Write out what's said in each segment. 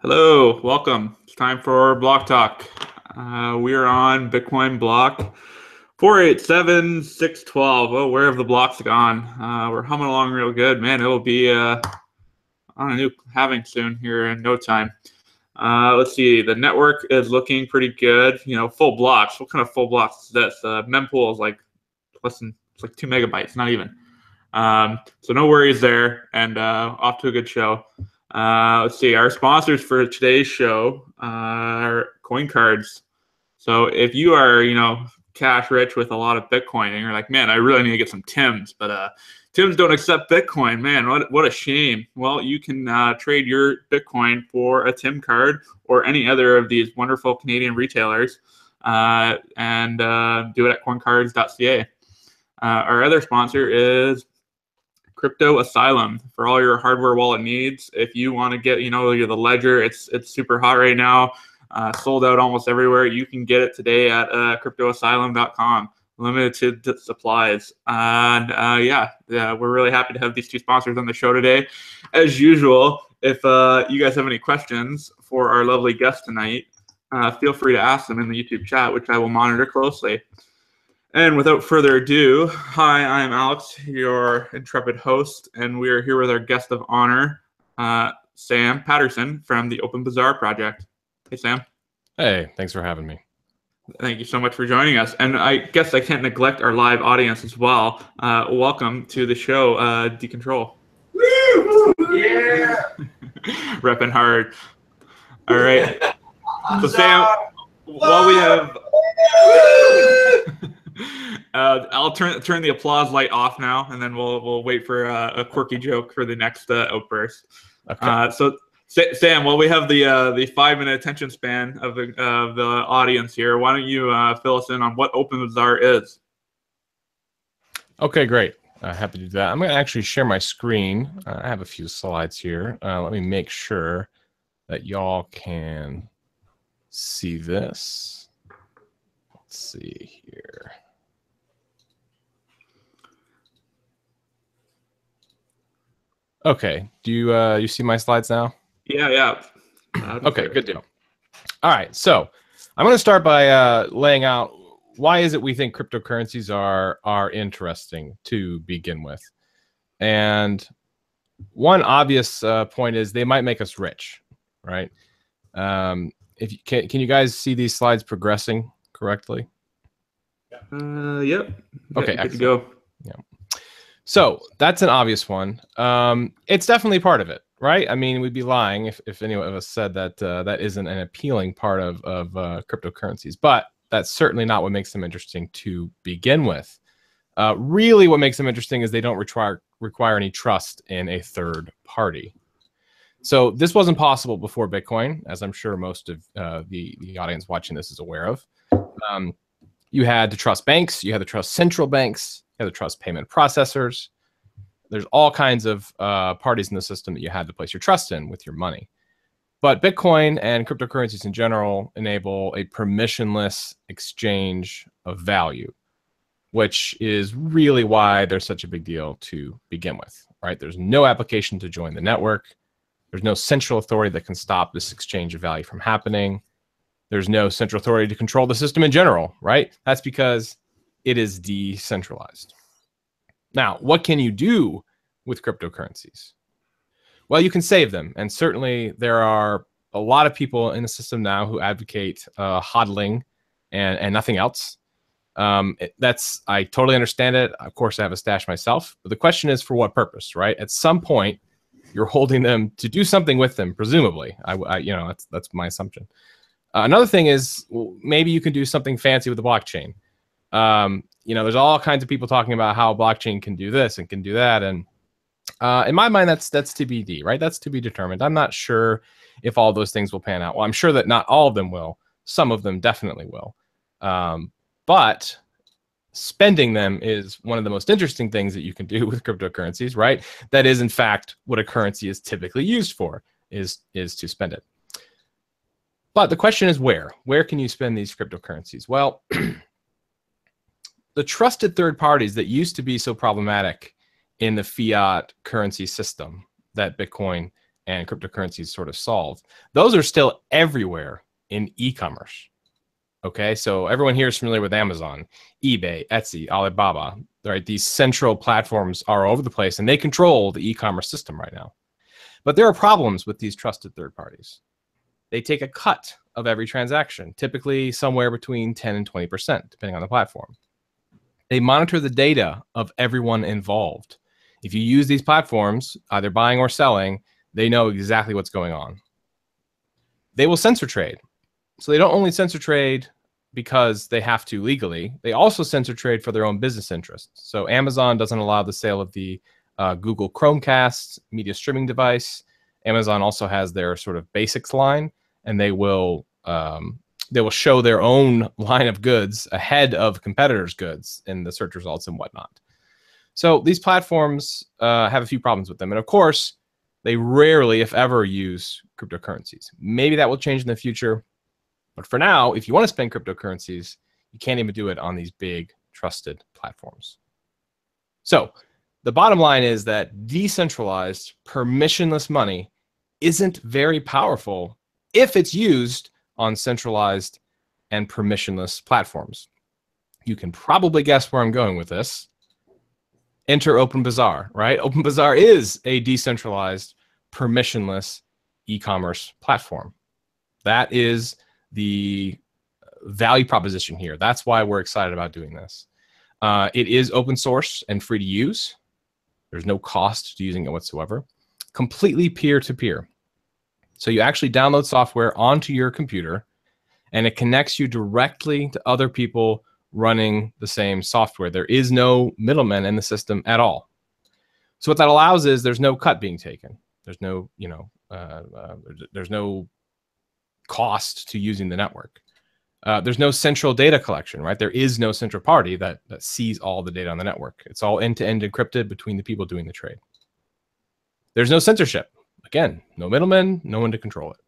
Hello, welcome. It's time for Blocktalk. We are on Bitcoin block 487612. Oh, where have the blocks gone? We're humming along real good, man. It'll be on a new halving soon here in no time. Let's see. The network is looking pretty good. You know, full blocks. What kind of full blocks is this? Mempool is like it's like 2 MB, not even. So no worries there, and off to a good show. Let's see. Our sponsors for today's show are coin cards. So if you are, cash rich with a lot of Bitcoin, and you're like, man, I really need to get some Tims, but Tims don't accept Bitcoin. Man, what a shame. Well, you can trade your Bitcoin for a Tim card or any other of these wonderful Canadian retailers, and do it at coincards.ca. Our other sponsor is Crypto Asylum for all your hardware wallet needs. If you want to get, you're the Ledger, it's super hot right now, sold out almost everywhere. You can get it today at cryptoasylum.com. Limited supplies. And yeah, we're really happy to have these two sponsors on the show today. As usual, if you guys have any questions for our lovely guest tonight, feel free to ask them in the YouTube chat, which I will monitor closely. And without further ado, hi, I'm Alex, your intrepid host, and we are here with our guest of honor, Sam Patterson from the Open Bazaar project. Hey, Sam. Hey, thanks for having me. Thank you so much for joining us. And I guess I can't neglect our live audience as well. Welcome to the show, Decontrol. Woo! Yeah! Repping hard. All right. So, Sam, while we have... I'll turn the applause light off now, and then we'll wait for a quirky joke for the next outburst. Okay. So Sam, while we have the 5-minute attention span of the audience here, why don't you fill us in on what Open Bazaar is? Okay, great. Happy to do that. I'm going to actually share my screen. I have a few slides here. Let me make sure that y'all can see this. Let's see here. Okay. Do you see my slides now? Yeah. Okay, good deal. All right. So I'm going to start by laying out why is it we think cryptocurrencies are interesting to begin with. And one obvious point is they might make us rich, right? If you, can you guys see these slides progressing correctly? Yep. Okay, good to go. Yeah. So that's an obvious one. It's definitely part of it, right? I mean, we'd be lying if any of us said that that isn't an appealing part of cryptocurrencies, but that's certainly not what makes them interesting to begin with. Really, what makes them interesting is they don't require any trust in a third party. So this wasn't possible before Bitcoin, as I'm sure most of the audience watching this is aware of. You had to trust banks, you had to trust central banks, you had to trust payment processors. There's all kinds of parties in the system that you had to place your trust in with your money. But Bitcoin and cryptocurrencies in general enable a permissionless exchange of value, which is really why they're such a big deal to begin with, right? There's no application to join the network. There's no central authority that can stop this exchange of value from happening. There's no central authority to control the system in general, right? That's because it is decentralized. Now, what can you do with cryptocurrencies? Well, you can save them. And certainly there are a lot of people in the system now who advocate hodling and nothing else. I totally understand it. Of course, I have a stash myself. But the question is, for what purpose, right? At some point, you're holding them to do something with them, presumably. That's my assumption. Another thing is, maybe you can do something fancy with the blockchain. There's all kinds of people talking about how blockchain can do this and can do that. And in my mind, that's TBD, right? That's to be determined. I'm not sure if all those things will pan out. Well, I'm sure that not all of them will. Some of them definitely will. But spending them is one of the most interesting things that you can do with cryptocurrencies, right? That is, in fact, what a currency is typically used for, is to spend it. But the question is where? Where can you spend these cryptocurrencies? Well, the trusted third parties that used to be so problematic in the fiat currency system that Bitcoin and cryptocurrencies sort of solved, those are still everywhere in e-commerce. Okay, so everyone here is familiar with Amazon, eBay, Etsy, Alibaba, right? These central platforms are all over the place, and they control the e-commerce system right now. But there are problems with these trusted third parties. They take a cut of every transaction, typically somewhere between 10 and 20%, depending on the platform. They monitor the data of everyone involved. If you use these platforms, either buying or selling, they know exactly what's going on. They will censor trade. So they don't only censor trade because they have to legally, they also censor trade for their own business interests. So Amazon doesn't allow the sale of the Google Chromecast media streaming device. Amazon also has their sort of basics line, and they will show their own line of goods ahead of competitors' goods in the search results and whatnot. So these platforms have a few problems with them. And of course, they rarely, if ever, use cryptocurrencies. Maybe that will change in the future. But for now, if you want to spend cryptocurrencies, you can't even do it on these big trusted platforms. So the bottom line is that decentralized, permissionless money isn't very powerful if it's used on centralized and permissionless platforms. You can probably guess where I'm going with this. Enter OpenBazaar, right? OpenBazaar is a decentralized, permissionless e-commerce platform. That is the value proposition here. That's why we're excited about doing this. It is open source and free to use. There's no cost to using it whatsoever. Completely peer-to-peer. So you actually download software onto your computer, and it connects you directly to other people running the same software. There is no middleman in the system at all. So what that allows is there's no cut being taken. There's no, there's no cost to using the network. There's no central data collection, right? There is no central party that sees all the data on the network. It's all end-to-end encrypted between the people doing the trade. There's no censorship. Again, no middleman, no one to control it.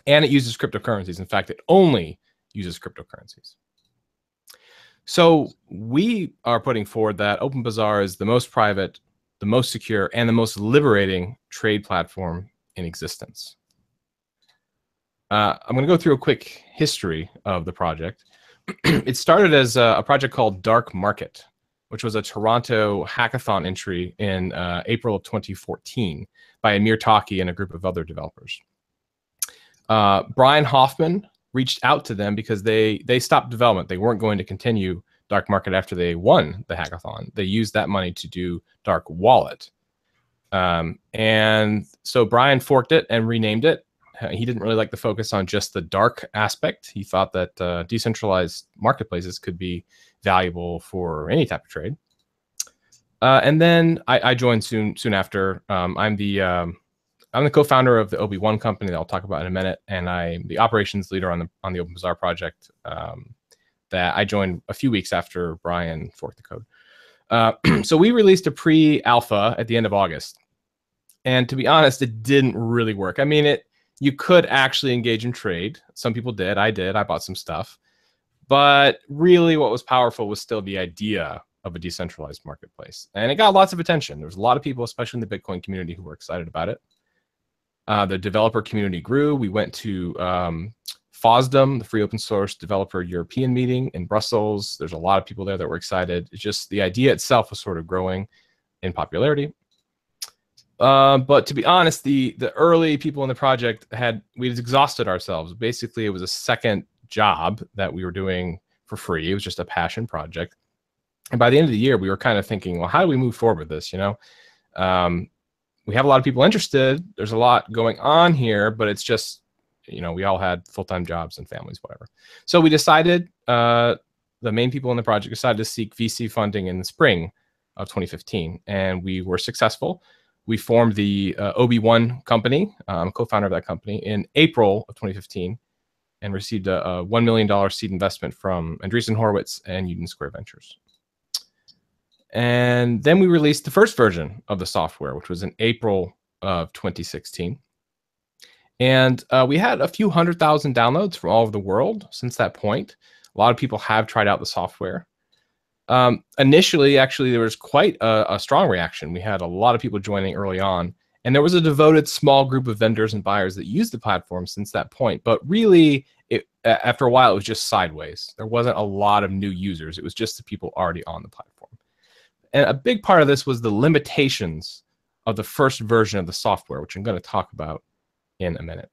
And it uses cryptocurrencies. In fact, it only uses cryptocurrencies. So we are putting forward that OpenBazaar is the most private, the most secure, and the most liberating trade platform in existence. I'm going to go through a quick history of the project. It started as a project called Dark Market, which was a Toronto hackathon entry in April of 2014 by Amir Taki and a group of other developers. Brian Hoffman reached out to them because they stopped development. They weren't going to continue Dark Market after they won the hackathon. They used that money to do Dark Wallet. And so Brian forked it and renamed it. He didn't really like the focus on just the dark aspect. He thought that decentralized marketplaces could be valuable for any type of trade. And then I joined soon after. I'm the co-founder of the OB1 company that I'll talk about in a minute, and I'm the operations leader on the OpenBazaar project that I joined a few weeks after Brian forked the code. So we released a pre-alpha at the end of August, and to be honest, it didn't really work. I mean, you could actually engage in trade. Some people did. I did. I bought some stuff. But really what was powerful was still the idea of a decentralized marketplace. And it got lots of attention. There was a lot of people, especially in the Bitcoin community, who were excited about it. The developer community grew. We went to FOSDEM, the Free Open Source Developer European meeting in Brussels. There's a lot of people there that were excited. It's just the idea itself was sort of growing in popularity. But to be honest, the early people in the project we exhausted ourselves. Basically, it was a second job that we were doing for free. It was just a passion project. And by the end of the year, we were kind of thinking, well, how do we move forward with this? We have a lot of people interested. There's a lot going on here, but it's just, we all had full-time jobs and families, whatever. So we decided, the main people in the project decided to seek VC funding in the spring of 2015, and we were successful. We formed the OB1 company. I'm a co-founder of that company in April of 2015 and received a $1 million seed investment from Andreessen Horowitz and Union Square Ventures. And then we released the first version of the software, which was in April of 2016. And we had a few 100,000 downloads from all over the world since that point. A lot of people have tried out the software. Initially, actually, there was quite a strong reaction. We had a lot of people joining early on, And there was a devoted small group of vendors and buyers that used the platform since that point. But really, after a while, it was just sideways. There wasn't a lot of new users. It was just the people already on the platform. And a big part of this was the limitations of the first version of the software, which I'm going to talk about in a minute.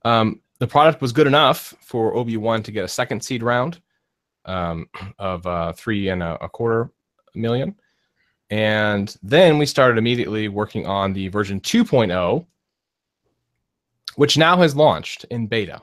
The product was good enough for OB1 to get a second seed round of $3.25 million. And then we started immediately working on the version 2.0, which now has launched in beta.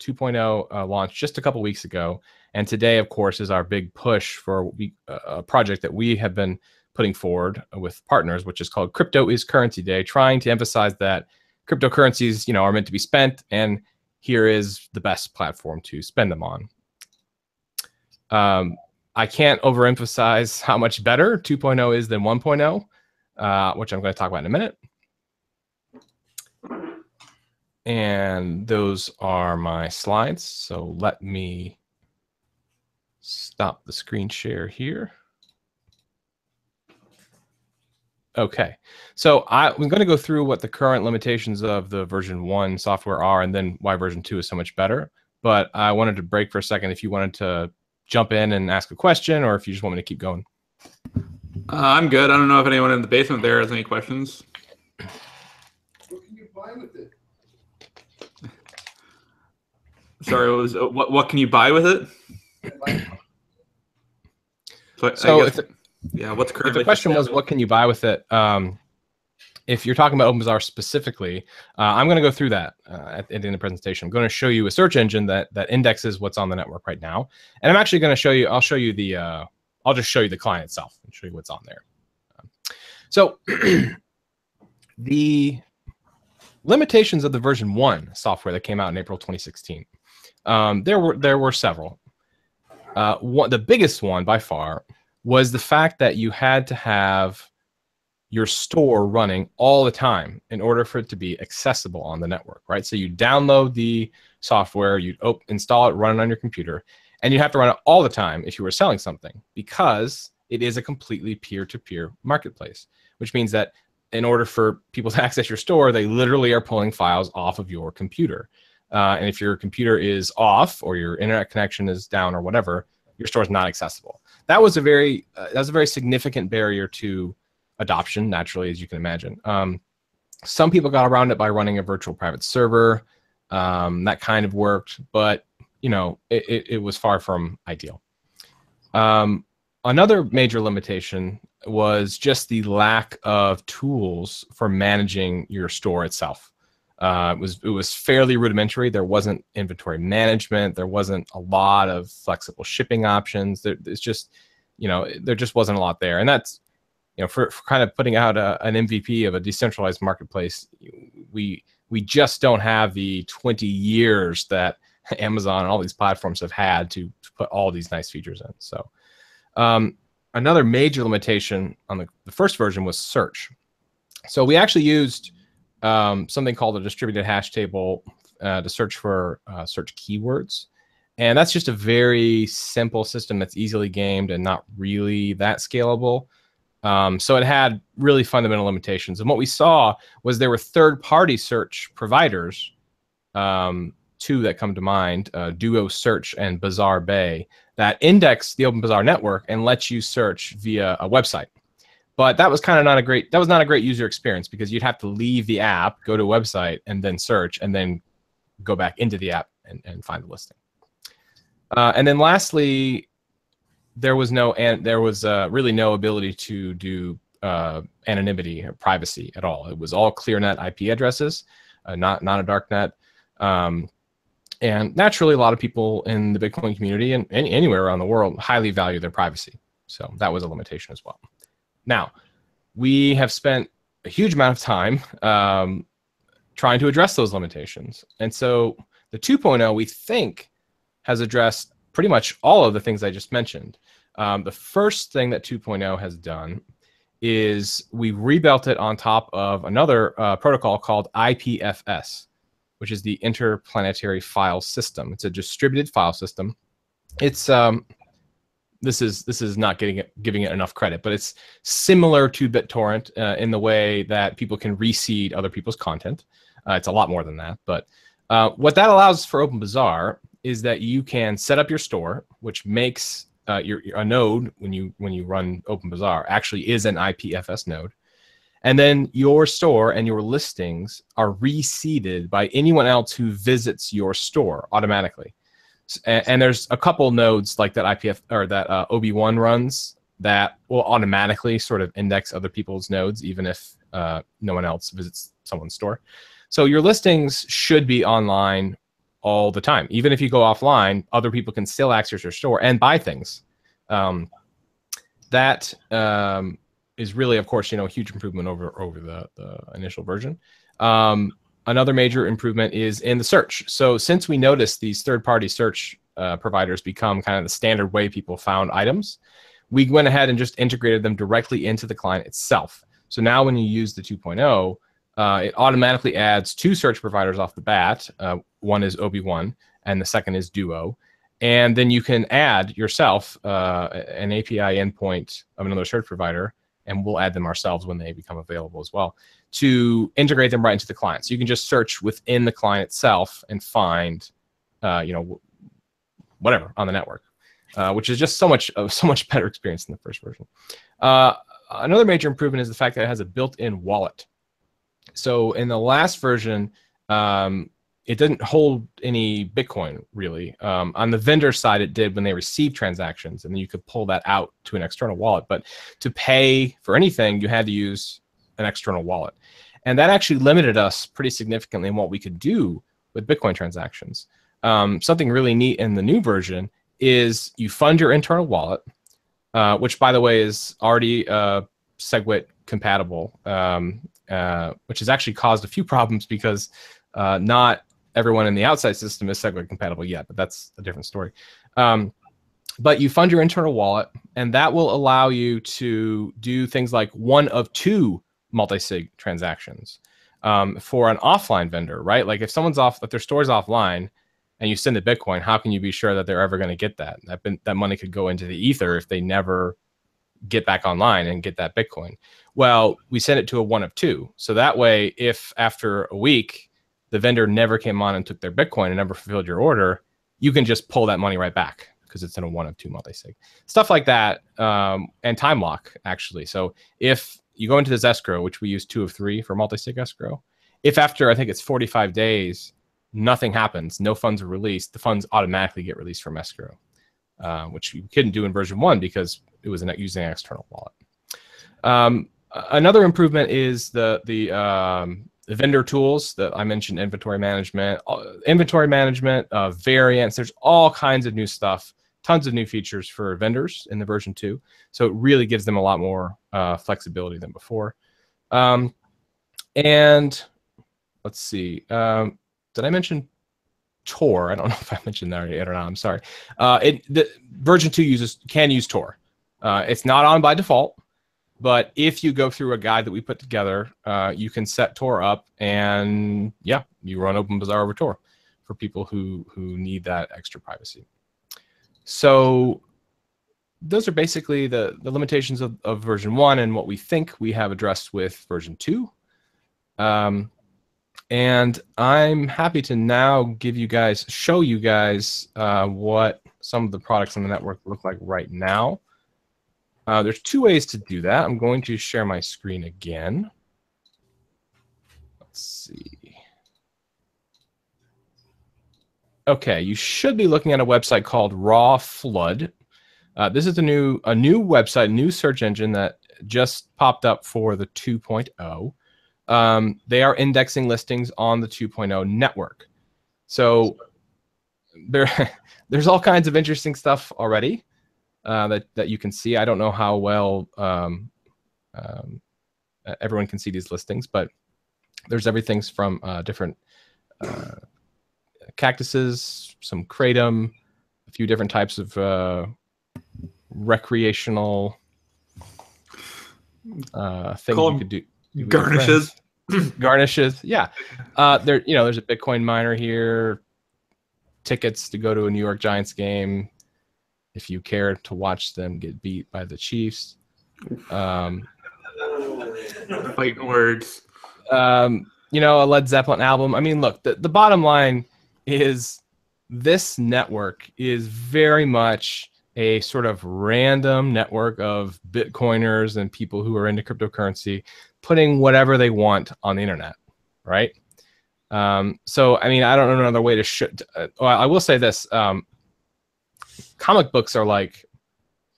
2.0 launched just a couple weeks ago. And today, of course, is our big push for a project that we have been putting forward with partners, which is called Crypto is Currency Day, trying to emphasize that cryptocurrencies, are meant to be spent, and here is the best platform to spend them on. I can't overemphasize how much better 2.0 is than 1.0, which I'm going to talk about in a minute. And those are my slides. So let me stop the screen share here. Okay, so I'm going to go through what the current limitations of the version 1 software are, and then why version 2 is so much better. But I wanted to break for a second if you wanted to jump in and ask a question, or if you just want me to keep going. I'm good. I don't know if anyone in the basement there has any questions. What can you buy with it? Sorry, what can you buy with it? Yeah, what's currently? If the question was, what can you buy with it? If you're talking about Bazaar specifically, I'm going to go through that at the end of the presentation. I'm going to show you a search engine that indexes what's on the network right now, and I'm actually going to show you. I'll just show you the client itself and show you what's on there. So the limitations of the version 1 software that came out in April 2016. There were several. The biggest one by far was the fact that you had to have your store running all the time in order for it to be accessible on the network, right? So you download the software, you install it, run it on your computer, and you have to run it all the time if you were selling something, because it is a completely peer-to-peer marketplace, which means that in order for people to access your store, they literally are pulling files off of your computer. And if your computer is off or your internet connection is down or whatever, your store is not accessible. That was a very significant barrier to adoption, naturally, as you can imagine. Some people got around it by running a virtual private server. That kind of worked, but it was far from ideal. Another major limitation was just the lack of tools for managing your store itself. It was fairly rudimentary. There wasn't inventory management. There wasn't a lot of flexible shipping options. It's just, there just wasn't a lot there. And that's, for kind of putting out an MVP of a decentralized marketplace, we just don't have the 20 years that Amazon and all these platforms have had to put all these nice features in. So another major limitation on the first version was search. So we actually used something called a distributed hash table to search for search keywords. And that's just a very simple system that's easily gamed and not really that scalable. So it had really fundamental limitations. And what we saw was there were third-party search providers, two that come to mind, Duo Search and Bazaar Bay, that index the Open Bazaar network and let you search via a website. But that was kind of not a great user experience, because you'd have to leave the app, go to a website, and then search, and then go back into the app and find the listing. And then lastly, there was really no ability to do anonymity or privacy at all. It was all ClearNet IP addresses, not a darknet. And naturally, a lot of people in the Bitcoin community and anywhere around the world highly value their privacy. So that was a limitation as well. Now, we have spent a huge amount of time trying to address those limitations. And so the 2.0, we think, has addressed pretty much all of the things I just mentioned. The first thing that 2.0 has done is we rebuilt it on top of another protocol called IPFS, which is the Interplanetary File System. It's a distributed file system. It's this is not giving it enough credit, but it's similar to BitTorrent in the way that people can reseed other people's content. It's a lot more than that, but what that allows for OpenBazaar is that you can set up your store, which makes a node when you run OpenBazaar actually is an IPFS node, and then your store and your listings are reseeded by anyone else who visits your store automatically. And there's a couple nodes like that IPF or that OB1 runs that will automatically sort of index other people's nodes, even if no one else visits someone's store. So your listings should be online all the time. Even if you go offline, other people can still access your store and buy things. That is really, of course, a huge improvement over the initial version. Another major improvement is in the search. So since we noticed these third-party search providers become kind of the standard way people found items, we went ahead and just integrated them directly into the client itself. So now when you use the 2.0, it automatically adds 2 search providers off the bat. One is OB1 and the second is Duo. And then you can add yourself an API endpoint of another search provider, and we'll add them ourselves when they become available as well, to integrate them right into the client. So you can just search within the client itself and find, whatever on the network, which is just so much better experience than the first version. Another major improvement is the fact that it has a built-in wallet. So in the last version, it didn't hold any Bitcoin, really. On the vendor side, it did when they received transactions, and you could pull that out to an external wallet. But to pay for anything, you had to use an external wallet. And that actually limited us pretty significantly in what we could do with Bitcoin transactions. Something really neat in the new version is you fund your internal wallet, which, by the way, is already SegWit compatible, which has actually caused a few problems because not everyone in the outside system is SegWit compatible yet, but that's a different story. But you fund your internal wallet, and that will allow you to do things like 1 of 2 multi-sig transactions for an offline vendor, right? Like if their store's offline and you send a Bitcoin, how can you be sure that they're ever going to get that? That money could go into the ether if they never get back online and get that Bitcoin. Well, we send it to a 1 of 2. So that way, if after a week, the vendor never came on and took their Bitcoin and never fulfilled your order, you can just pull that money right back because it's in a 1 of 2 multi-sig. Stuff like that, and time lock, actually. So if you go into this escrow, which we use 2 of 3 for multi-sig escrow, if after, I think it's 45 days, nothing happens, no funds are released, the funds automatically get released from escrow, which you couldn't do in version 1 because it was using an external wallet. Another improvement is the vendor tools that I mentioned: inventory management, variants. There's all kinds of new stuff, tons of new features for vendors in the version 2. So it really gives them a lot more flexibility than before. And let's see, did I mention Tor? I don't know if I mentioned that yet or not. I'm sorry. The version 2 can use Tor. It's not on by default, but if you go through a guide that we put together, you can set Tor up, and yeah, you run OpenBazaar over Tor for people who need that extra privacy. So those are basically the limitations of version 1 and what we think we have addressed with version 2. And I'm happy to now show you guys what some of the products on the network look like right now. There's 2 ways to do that. I'm going to share my screen again. Let's see. Okay, you should be looking at a website called Raw Flood. This is a new website, new search engine that just popped up for the 2.0. They are indexing listings on the 2.0 network. So there's all kinds of interesting stuff already that you can see. I don't know how well everyone can see these listings, but there's everything from different cactuses, some kratom, a few different types of recreational things you could do. Garnishes. Garnishes, yeah. There's a Bitcoin miner here, tickets to go to a New York Giants game, if you care to watch them get beat by the Chiefs. Fighting words. You know, a Led Zeppelin album. I mean, look, the bottom line is this network is very much a sort of random network of Bitcoiners and people who are into cryptocurrency putting whatever they want on the internet, right? So, I mean, I don't know another way to well, I will say this. Comic books are like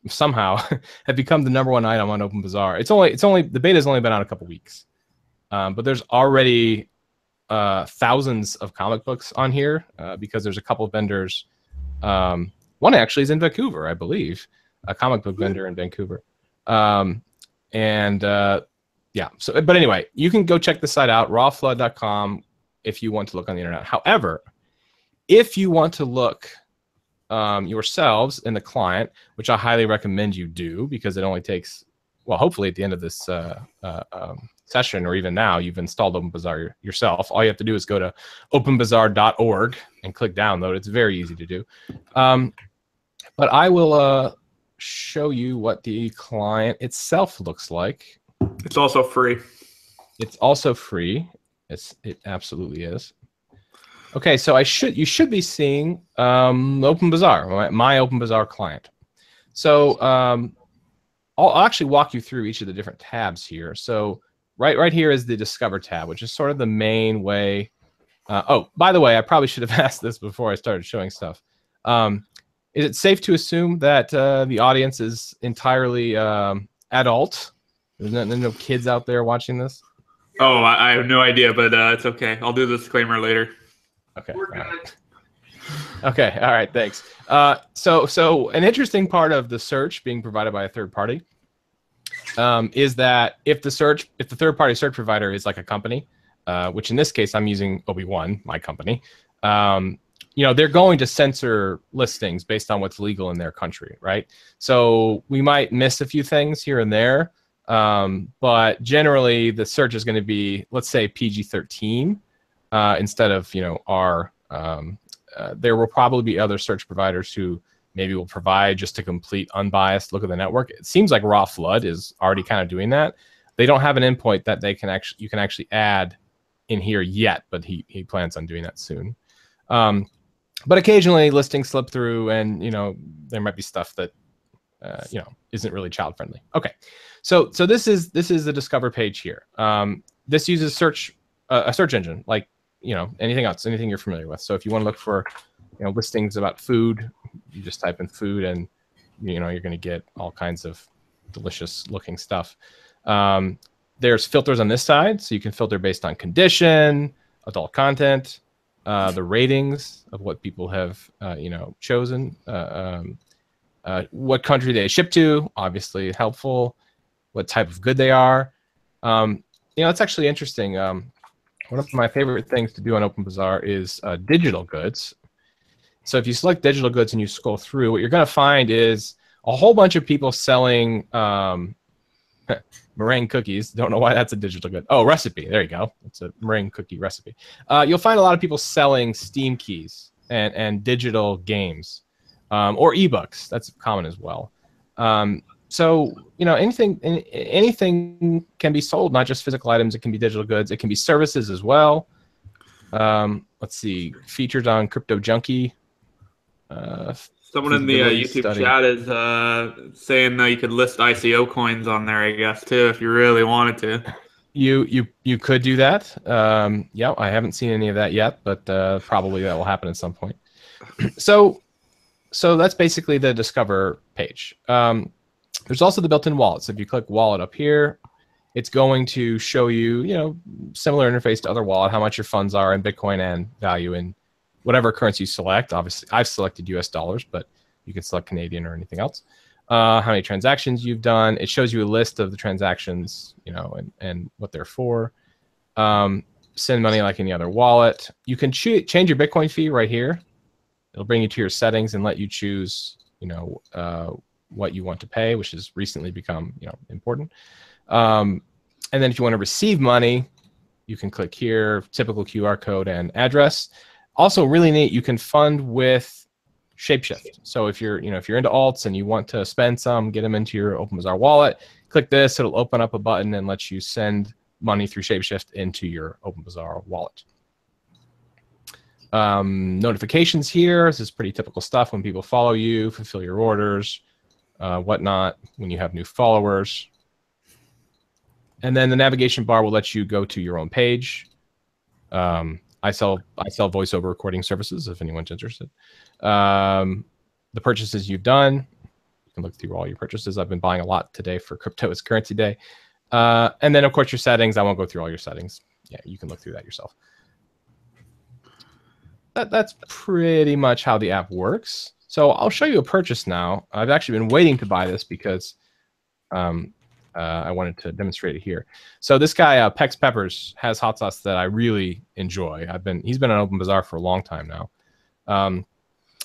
somehow have become the #1 item on Open Bazaar. It's only the beta's only been out a couple weeks. But there's already thousands of comic books on here because there's a couple of vendors. One actually is in Vancouver, I believe, a comic book vendor in Vancouver. Yeah. So, but anyway, you can go check the site out, rawflood.com, if you want to look on the internet. However, if you want to look yourselves in the client, which I highly recommend you do, because it only takes, well, hopefully at the end of this session, or even now, you've installed OpenBazaar yourself. All you have to do is go to openbazaar.org and click download. It's very easy to do. But I will show you what the client itself looks like. It's also free. It's also free. It absolutely is. Okay, so you should be seeing OpenBazaar, my OpenBazaar client. So I'll actually walk you through each of the different tabs here. So right here is the Discover tab, which is sort of the main way. Oh, by the way, I probably should have asked this before I started showing stuff. Is it safe to assume that the audience is entirely adult? There's no kids out there watching this? Oh, I have no idea, but it's okay. I'll do the disclaimer later. Okay. We're good. Right. Okay. All right. Thanks. So an interesting part of the search being provided by a third party is that if the third party search provider is like a company, which in this case I'm using OB1, my company, you know, they're going to censor listings based on what's legal in their country, right? So we might miss a few things here and there, but generally the search is going to be, let's say, PG-13 instead of, you know, R. There will probably be other search providers who maybe will provide just a complete unbiased look at the network. It seems like Raw Flood is already kind of doing that. They don't have an endpoint that you can actually add in here yet, but he plans on doing that soon. But occasionally listings slip through, and you know there might be stuff that you know isn't really child friendly. Okay, so this is the Discover page here. This uses a search engine like, you know, anything else, anything you're familiar with. So if you want to look for, you know, listings about food, you just type in food, and you know you're going to get all kinds of delicious looking stuff. There's filters on this side, so you can filter based on condition, adult content, the ratings of what people have you know chosen, what country they ship to, obviously helpful, what type of good they are. You know, it's actually interesting. One of my favorite things to do on OpenBazaar is digital goods. So if you select digital goods and you scroll through, what you're going to find is a whole bunch of people selling meringue cookies. Don't know why that's a digital good. Oh, recipe. There you go. It's a meringue cookie recipe. You'll find a lot of people selling Steam keys and digital games or ebooks. That's common as well. So, you know, anything can be sold, not just physical items. It can be digital goods. It can be services as well. Let's see, featured on Crypto Junkie. Someone in the YouTube chat is saying you could list ICO coins on there, I guess, too, if you really wanted to. You could do that. Yeah, I haven't seen any of that yet, but probably that will happen at some point. So that's basically the Discover page. There's also the built-in wallet. So if you click wallet up here, it's going to show you, you know, similar interface to other wallet, how much your funds are in Bitcoin and value in whatever currency you select. Obviously, I've selected US dollars, but you can select Canadian or anything else. How many transactions you've done. It shows you a list of the transactions, you know, and what they're for. Send money like any other wallet. You can change your Bitcoin fee right here. It'll bring you to your settings and let you choose, you know, what you want to pay, which has recently become, you know, important. And then if you want to receive money, you can click here, typical QR code and address. Also really neat, you can fund with Shapeshift. So if you're if you're into alts and you want to spend some, get them into your OpenBazaar wallet, click this. It'll open up a button and let you send money through Shapeshift into your OpenBazaar wallet. Notifications here. This is pretty typical stuff when people follow you, fulfill your orders, whatnot, when you have new followers. And then the navigation bar will let you go to your own page. I sell voiceover recording services if anyone's interested. The purchases you've done, you can look through all your purchases. I've been buying a lot today for Crypto is Currency Day. And then, of course, your settings. I won't go through all your settings. Yeah, you can look through that yourself. That's pretty much how the app works. So I'll show you a purchase now. I've actually been waiting to buy this because I wanted to demonstrate it here. So this guy, Pex Peppers, has hot sauce that I really enjoy. He's been on OpenBazaar for a long time now.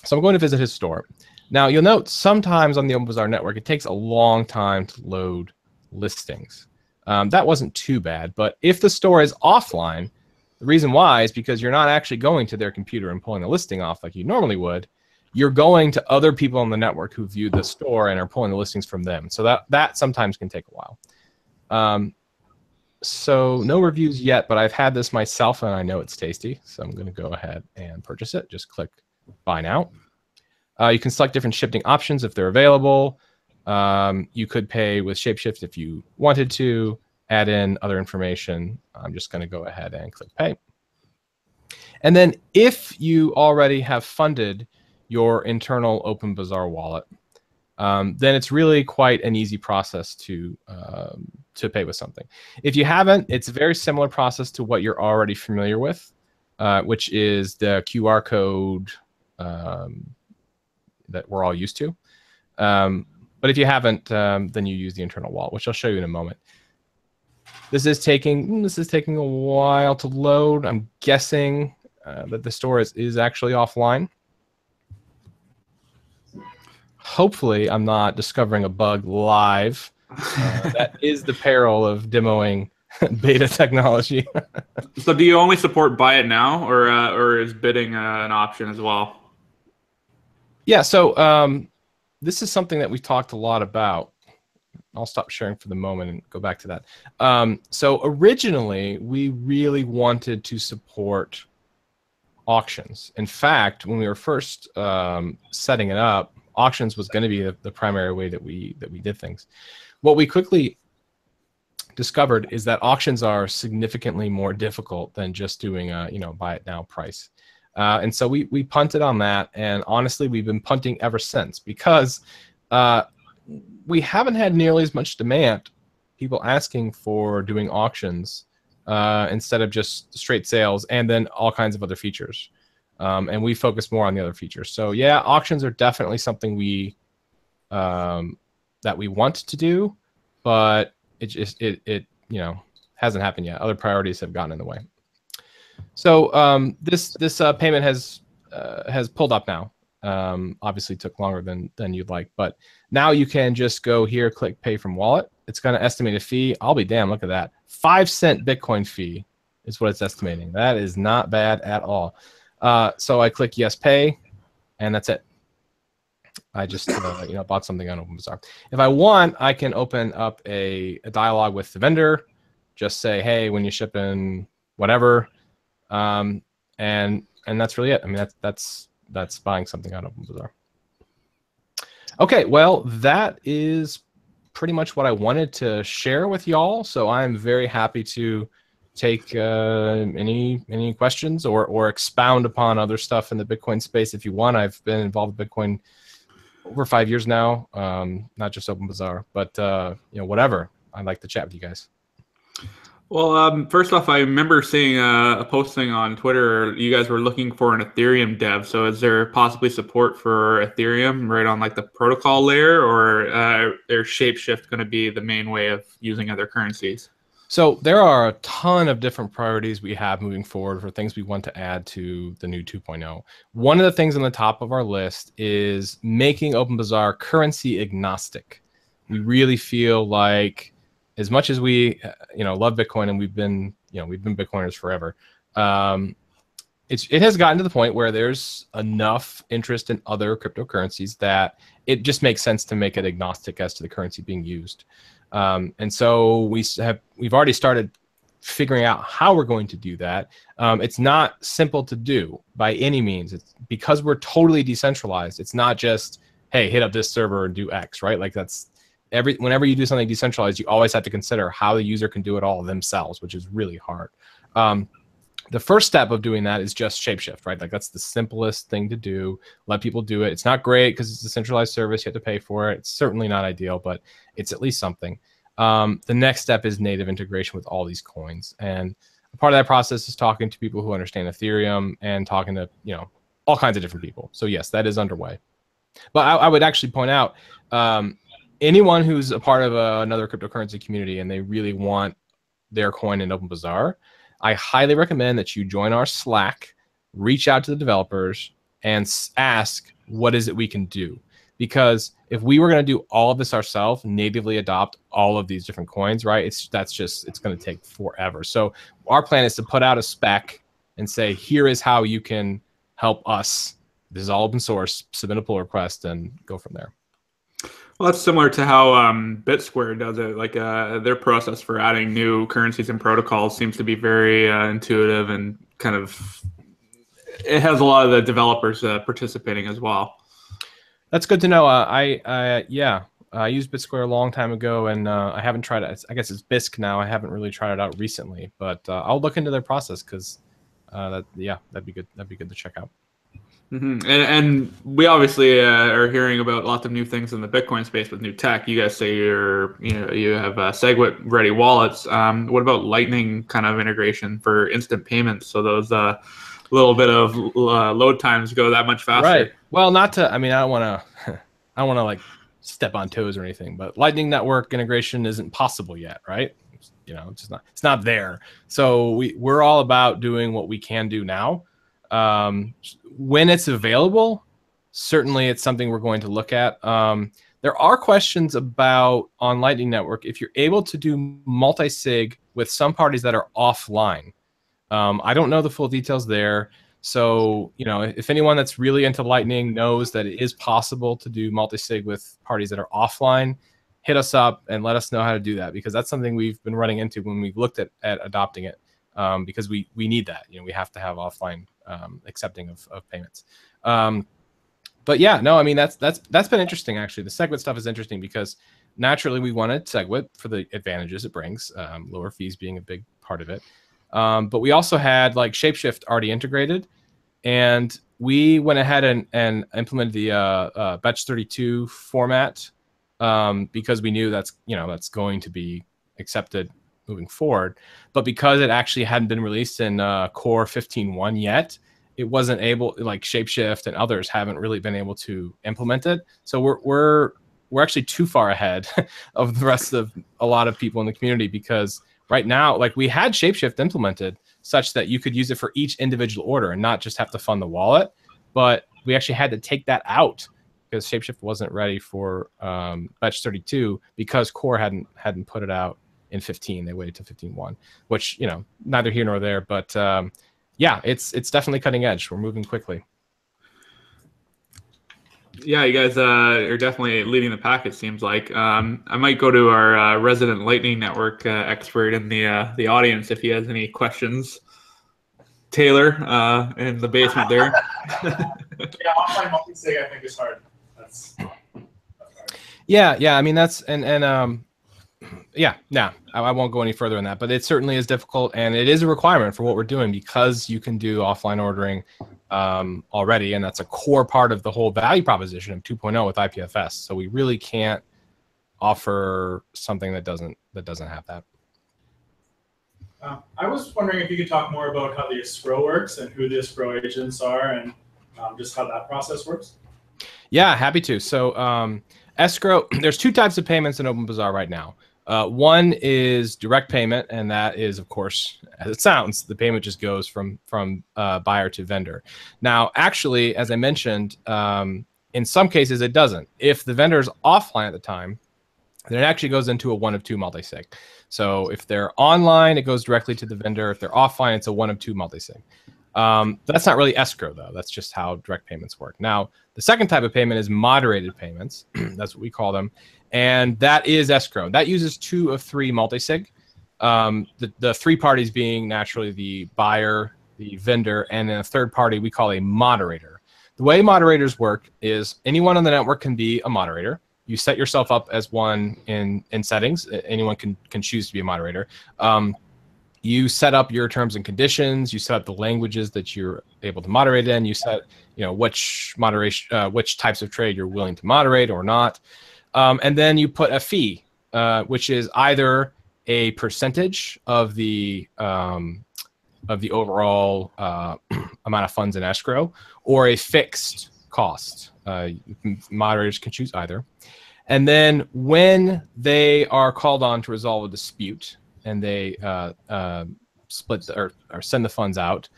So I'm going to visit his store. Now you'll note sometimes on the OpenBazaar network, it takes a long time to load listings. That wasn't too bad, but if the store is offline, the reason why is because you're not actually going to their computer and pulling a listing off like you normally would. You're going to other people on the network who view the store and are pulling the listings from them. So that sometimes can take a while. So no reviews yet, but I've had this myself and I know it's tasty. So I'm going to go ahead and purchase it. Just click buy now. You can select different shipping options if they're available. You could pay with Shapeshift if you wanted to, add in other information. I'm just going to go ahead and click pay. And then if you already have funded your internal OpenBazaar wallet, then it's really quite an easy process to pay with something. If you haven't, it's a very similar process to what you're already familiar with, which is the QR code that we're all used to. But if you haven't, then you use the internal wallet, which I'll show you in a moment. This is taking a while to load. I'm guessing that the store is actually offline. Hopefully, I'm not discovering a bug live. That is the peril of demoing beta technology. So do you only support buy it now, or is bidding an option as well? Yeah, so this is something that we've talked a lot about. I'll stop sharing for the moment and go back to that. So originally, we really wanted to support auctions. In fact, when we were first setting it up, auctions was going to be the primary way that we did things. What we quickly discovered is that auctions are significantly more difficult than just doing a buy it now price. And so we punted on that, and honestly, we've been punting ever since because we haven't had nearly as much demand, people asking for doing auctions instead of just straight sales and then all kinds of other features. And we focus more on the other features. So yeah, auctions are definitely something that we want to do, but it hasn't happened yet. Other priorities have gotten in the way. So this payment has pulled up now. Obviously took longer than you'd like, but now you can just go here, click pay from wallet. It's going to estimate a fee. I'll be damned, look at that. 5-cent Bitcoin fee is what it's estimating. That is not bad at all. So I click yes pay, and that's it. I just bought something on OpenBazaar. If I want, I can open up a dialogue with the vendor. Just say, hey, when you ship in whatever, and that's really it. I mean, that's buying something on OpenBazaar. Okay, well, that is pretty much what I wanted to share with y'all. So I'm very happy to take any questions or expound upon other stuff in the Bitcoin space if you want. I've been involved with Bitcoin over 5 years now, not just OpenBazaar, but whatever. I'd like to chat with you guys. Well, first off, I remember seeing a posting on Twitter. You guys were looking for an Ethereum dev. So is there possibly support for Ethereum right on like the protocol layer, or is Shapeshift going to be the main way of using other currencies? So there are a ton of different priorities we have moving forward for things we want to add to the new 2.0. One of the things on the top of our list is making OpenBazaar currency agnostic. We really feel like, as much as we love Bitcoin and we've been Bitcoiners forever, it has gotten to the point where there's enough interest in other cryptocurrencies that it just makes sense to make it agnostic as to the currency being used. And so we've already started figuring out how we're going to do that. It's not simple to do by any means. It's because we're totally decentralized. It's not just, hey, hit up this server and do X, right? Like whenever you do something decentralized, you always have to consider how the user can do it all themselves, which is really hard. The first step of doing that is just shapeshift, right? Like that's the simplest thing to do. Let people do it. It's not great because it's a centralized service. You have to pay for it. It's certainly not ideal, but it's at least something. The next step is native integration with all these coins. And a part of that process is talking to people who understand Ethereum and talking to, all kinds of different people. So yes, that is underway. But I would actually point out anyone who's a part of another cryptocurrency community and they really want their coin in Open Bazaar, I highly recommend that you join our Slack, reach out to the developers, and ask, what is it we can do? Because if we were going to do all of this ourselves, natively adopt all of these different coins, right? It's going to take forever. So our plan is to put out a spec and say, here is how you can help us. This is all open source, submit a pull request, and go from there. Well, that's similar to how BitSquare does it. Like their process for adding new currencies and protocols seems to be very intuitive and kind of, it has a lot of the developers participating as well. That's good to know. I used BitSquare a long time ago, and I haven't tried it. I guess it's Bisq now. I haven't really tried it out recently, but I'll look into their process because that'd be good. That'd be good to check out. Mm-hmm. And we obviously are hearing about lots of new things in the Bitcoin space with new tech. You guys say you have SegWit ready wallets. What about Lightning kind of integration for instant payments? So those little bit of load times go that much faster. Right. Well, I don't want to like step on toes or anything, but Lightning Network integration isn't possible yet, right? It's not there. So we're all about doing what we can do now. When it's available, certainly it's something we're going to look at. There are questions about on Lightning Network if you're able to do multi-sig with some parties that are offline. I don't know the full details there. So, if anyone that's really into Lightning knows that it is possible to do multi-sig with parties that are offline, hit us up and let us know how to do that, because that's something we've been running into when we've looked at adopting it, because we need that. We have to have offline accepting of payments. But yeah, no, that's been interesting, actually. The SegWit stuff is interesting because naturally we wanted SegWit for the advantages it brings, lower fees being a big part of it. But we also had like Shapeshift already integrated, and we went ahead and implemented the Batch 32 format because we knew that's going to be accepted moving forward. But because it actually hadn't been released in Core 15.1 yet, it wasn't able, like Shapeshift and others haven't really been able to implement it. So we're actually too far ahead of the rest of a lot of people in the community, because right now, like, we had Shapeshift implemented such that you could use it for each individual order and not just have to fund the wallet. But we actually had to take that out because Shapeshift wasn't ready for Batch 32 because Core hadn't put it out in 15. They waited to 15.1, which, neither here nor there. But yeah, it's definitely cutting edge. We're moving quickly. Yeah, you guys are definitely leading the pack, it seems like. I might go to our resident Lightning Network expert in the audience if he has any questions. Taylor in the basement there. Yeah, offline multi-sig I think is hard. That's hard. Yeah. I won't go any further on that, but it certainly is difficult, and it is a requirement for what we're doing because you can do offline ordering already, and that's a core part of the whole value proposition of 2.0 with IPFS. So we really can't offer something that doesn't have that. I was wondering if you could talk more about how the Escrow works and who the Escrow agents are, and just how that process works. Yeah, happy to. So Escrow, there's two types of payments in Open Bazaar right now. One is direct payment, and that is, of course, as it sounds, the payment just goes from buyer to vendor. Now, actually, as I mentioned, in some cases it doesn't. If the vendor is offline at the time, then it actually goes into a 1 of 2 multi-sig. So if they're online, it goes directly to the vendor. If they're offline, it's a 1 of 2 multi-sig. That's not really escrow, though. That's just how direct payments work. Now, the second type of payment is moderated payments. That's what we call them. And that is escrow. That uses 2 of 3 multisig. The 3 parties being naturally the buyer, the vendor, and then a third party we call a moderator. The way moderators work is anyone on the network can be a moderator. You set yourself up as one in settings. Anyone can choose to be a moderator. You set up your terms and conditions. You set up the languages that you're able to moderate in. You set, which types of trade you're willing to moderate or not, and then you put a fee, which is either a percentage of the overall amount of funds in escrow, or a fixed cost. Moderators can choose either. And then when they are called on to resolve a dispute, and they split or send the funds out,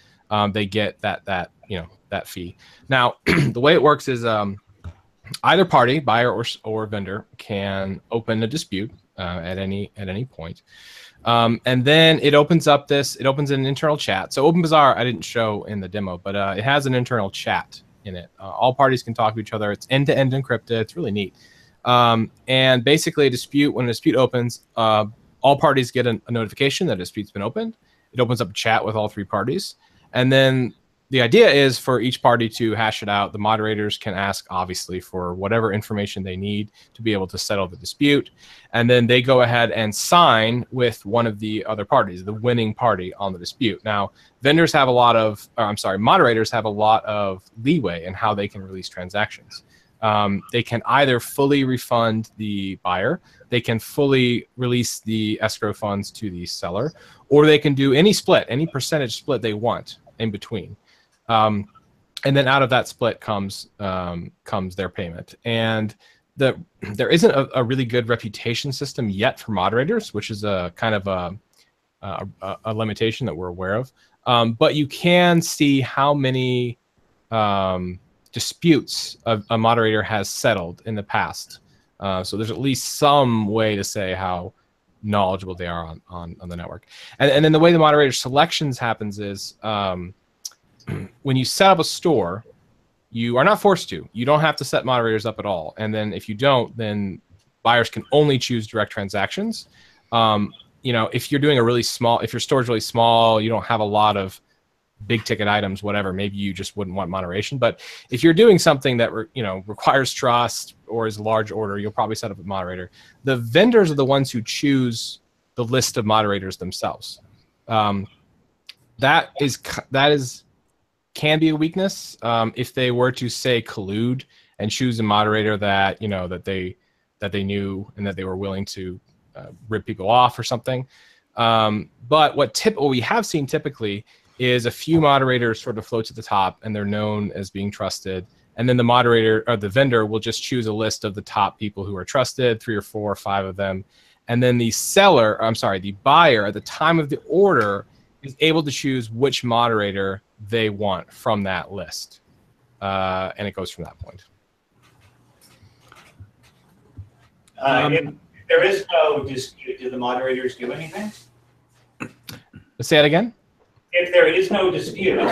they get that fee. Now, the way it works is either party, buyer or vendor, can open a dispute at any point, and then it opens an internal chat. So Bazaar I didn't show in the demo, but it has an internal chat in it. All parties can talk to each other. It's end-to-end encrypted. It's really neat. And basically, when a dispute opens, all parties get a notification that a dispute's been opened. It opens up a chat with all 3 parties. And then the idea is for each party to hash it out. The moderators can ask, obviously, for whatever information they need to be able to settle the dispute. And then they go ahead and sign with one of the other parties, the winning party on the dispute. Now, moderators have a lot of leeway in how they can release transactions. They can either fully refund the buyer, they can fully release the escrow funds to the seller, or they can do any percentage split they want in between. And then out of that split comes their payment. And there isn't a really good reputation system yet for moderators, which is a kind of a limitation that we're aware of. But you can see how many disputes a moderator has settled in the past. So there's at least some way to say how knowledgeable they are on the network. And then the way the moderator selections happens is when you set up a store, you are not forced to. You don't have to set moderators up at all. And then if you don't, then buyers can only choose direct transactions. If you're doing if your store is really small, you don't have a lot of big ticket items, whatever, maybe you just wouldn't want moderation. But if you're doing something that requires trust or is a large order, you'll probably set up a moderator. The vendors are the ones who choose the list of moderators themselves. That can be a weakness if they were to say collude and choose a moderator that that they knew and that they were willing to rip people off or something. But what we have seen typically is a few moderators sort of float to the top, and they're known as being trusted. And then the moderator or the vendor will just choose a list of the top people who are trusted, 3 or 4 or 5 of them. And then the buyer at the time of the order is able to choose which moderator they want from that list. And it goes from that point. If there is no dispute, do the moderators do anything? Let's say that again. If there is no dispute,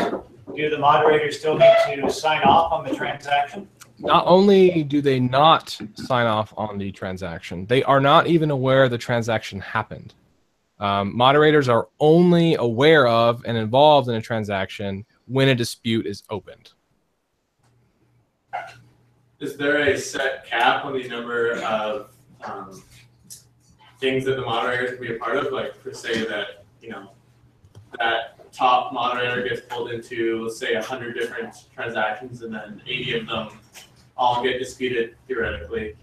do the moderators still need to sign off on the transaction? Not only do they not sign off on the transaction, they are not even aware the transaction happened. Moderators are only aware of and involved in a transaction when a dispute is opened. Is there a set cap on the number of things that the moderators can be a part of? Like, for say that, that top moderator gets pulled into, let's say, 100 different transactions, and then 80 of them all get disputed theoretically.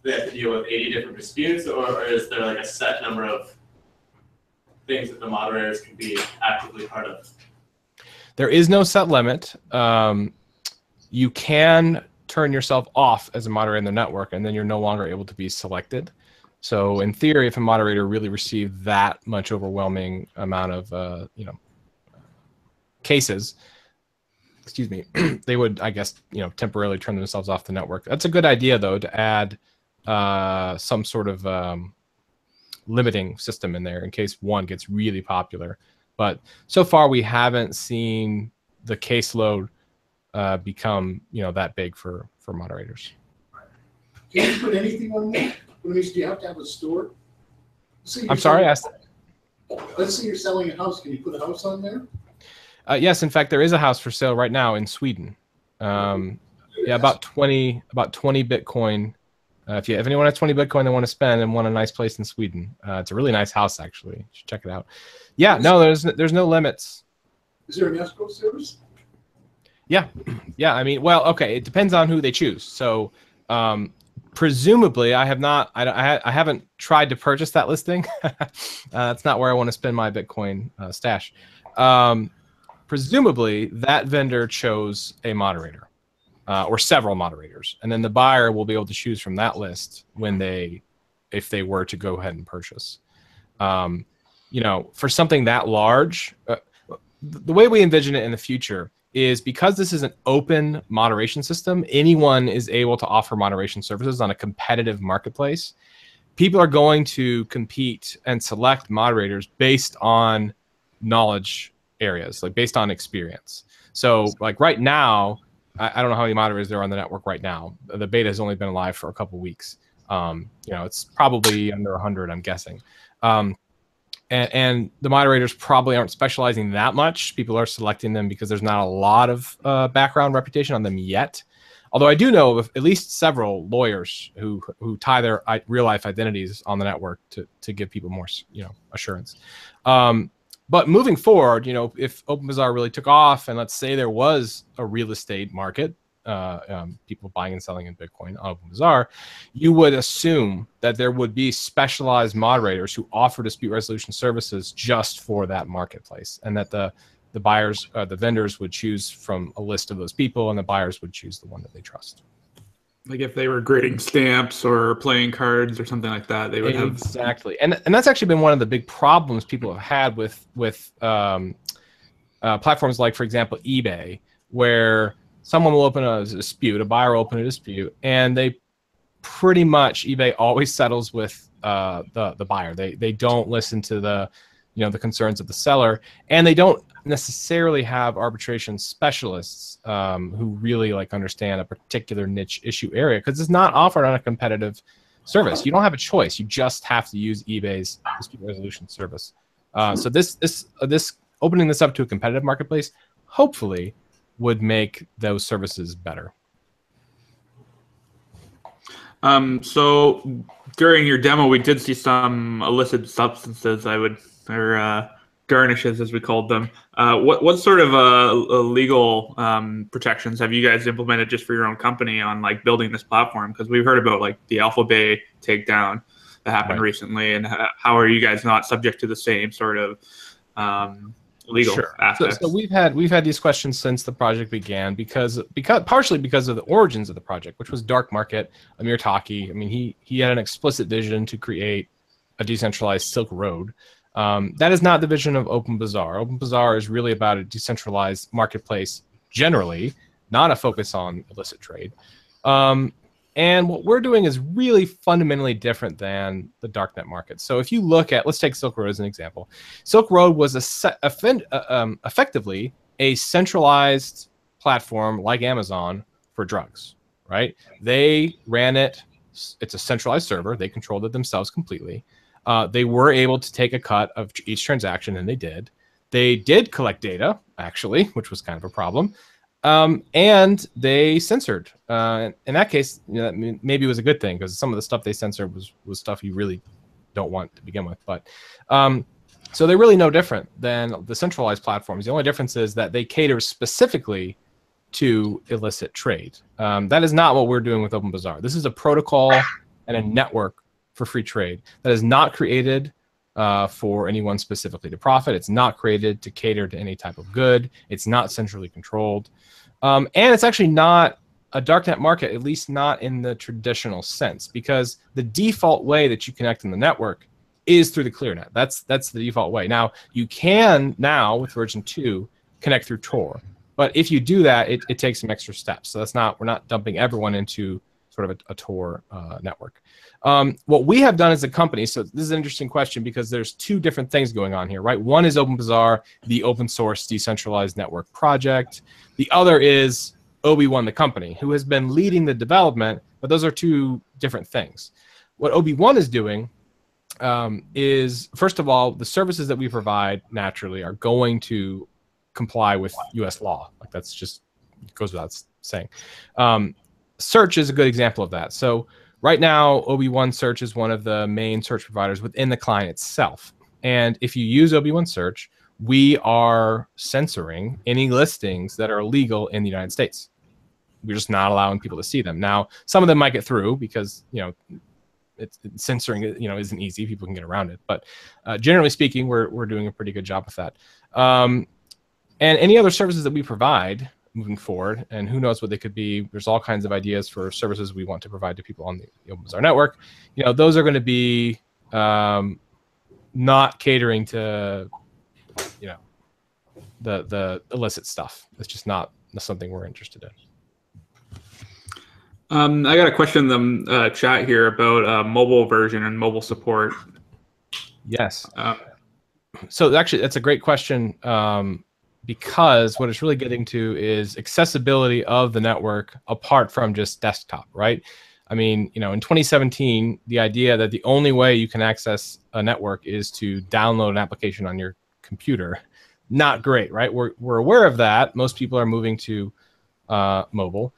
They have to deal with 80 different disputes, or is there like a set number of things that the moderators can be actively part of? There is no set limit. You can turn yourself off as a moderator in the network, and then you're no longer able to be selected. So in theory, if a moderator really received that much overwhelming amount of cases, they would, I guess, temporarily turn themselves off the network. That's a good idea, though, to add some sort of limiting system in there in case one gets really popular. But so far, we haven't seen the caseload become that big for moderators. Can you put anything on there? What means do you have to have a store? I'm sorry. Let's say you're selling a house. Can you put a house on there? Yes, in fact, there is a house for sale right now in Sweden. Yeah, about 20 Bitcoin. If anyone has 20 Bitcoin they want to spend and want a nice place in Sweden, it's a really nice house actually. You should check it out. Yeah, no, there's no limits. Is there an escrow service? Yeah. I mean, well, okay, it depends on who they choose. So, presumably, I haven't tried to purchase that listing. That's not where I want to spend my Bitcoin stash. Presumably, that vendor chose a moderator or several moderators, and then the buyer will be able to choose from that list if they were to go ahead and purchase. For something that large, the way we envision it in the future is because this is an open moderation system, anyone is able to offer moderation services on a competitive marketplace. People are going to compete and select moderators based on knowledge areas, like based on experience. So like right now, I don't know how many moderators there are on the network right now. The beta has only been live for a couple weeks. It's probably under 100, I'm guessing. And the moderators probably aren't specializing that much. People are selecting them because there's not a lot of background reputation on them yet. Although I do know of at least several lawyers who tie their real life identities on the network to give people more assurance. But moving forward, if OpenBazaar really took off, and let's say there was a real estate market, people buying and selling in Bitcoin on OpenBazaar, you would assume that there would be specialized moderators who offer dispute resolution services just for that marketplace, and that the buyers, the vendors would choose from a list of those people, and the buyers would choose the one that they trust. Like if they were grading stamps or playing cards or something like that, they would have exactly. And that's actually been one of the big problems people have had with platforms like, for example, eBay, where someone will open a dispute, a buyer will open a dispute, and they pretty much, eBay always settles with the buyer. They don't listen to the concerns of the seller, and they don't necessarily have arbitration specialists who really understand a particular niche issue area, because it's not offered on a competitive service. You don't have a choice. You just have to use eBay's dispute resolution service. So this opening this up to a competitive marketplace hopefully would make those services better. So during your demo, we did see some illicit substances, or garnishes, as we called them. What sort of legal protections have you guys implemented just for your own company on building this platform? Because we've heard about the Alpha Bay takedown that happened recently, and how are you guys not subject to the same sort of legal aspects? So we've had these questions since the project began, because partially because of the origins of the project, which was dark market. Amir Taki, I mean, he had an explicit vision to create a decentralized Silk Road. That is not the vision of OpenBazaar. OpenBazaar is really about a decentralized marketplace generally, not a focus on illicit trade. And what we're doing is really fundamentally different than the darknet market. So if you look at, let's take Silk Road as an example. Silk Road was effectively a centralized platform like Amazon for drugs, right? They ran it. It's a centralized server. They controlled it themselves completely. They were able to take a cut of each transaction, and they did. They did collect data, actually, which was kind of a problem. And they censored. In that case, maybe it was a good thing, because some of the stuff they censored was stuff you really don't want to begin with. But so they're really no different than the centralized platforms. The only difference is that they cater specifically to illicit trade. That is not what we're doing with OpenBazaar. This is a protocol and a network for free trade that is not created for anyone specifically to profit. It's not created to cater to any type of good. It's not centrally controlled. And it's actually not a darknet market, at least not in the traditional sense, because the default way that you connect in the network is through the ClearNet. That's the default way. Now, you can now, with version 2, connect through Tor. But if you do that, it takes some extra steps. So we're not dumping everyone into sort sort of a Tor network. What we have done as a company, so this is an interesting question because there's two different things going on here, right? One is OpenBazaar, the open source decentralized network project. The other is OB1, the company, who has been leading the development, but those are two different things. What OB1 is doing is, first of all, the services that we provide naturally are going to comply with US law. Like that's just, it goes without saying. Search is a good example of that. So right now, OB1 Search is one of the main search providers within the client itself. And if you use OB1 Search, we are censoring any listings that are illegal in the United States. We're just not allowing people to see them. Now, some of them might get through because, you know, censoring, you know, isn't easy. People can get around it. But generally speaking, we're doing a pretty good job with that. And any other services that we provide moving forward, and who knows what they could be. There's all kinds of ideas for services we want to provide to people on the OpenBazaar network. You know, those are going to be not catering to, you know, the illicit stuff. It's just not something we're interested in. I got a question in the chat here about mobile version and mobile support. Yes. So actually, that's a great question. Because what it's really getting to is accessibility of the network apart from just desktop, right? I mean, you know, in 2017, the idea that the only way you can access a network is to download an application on your computer, not great, right? We're aware of that. Most people are moving to mobile.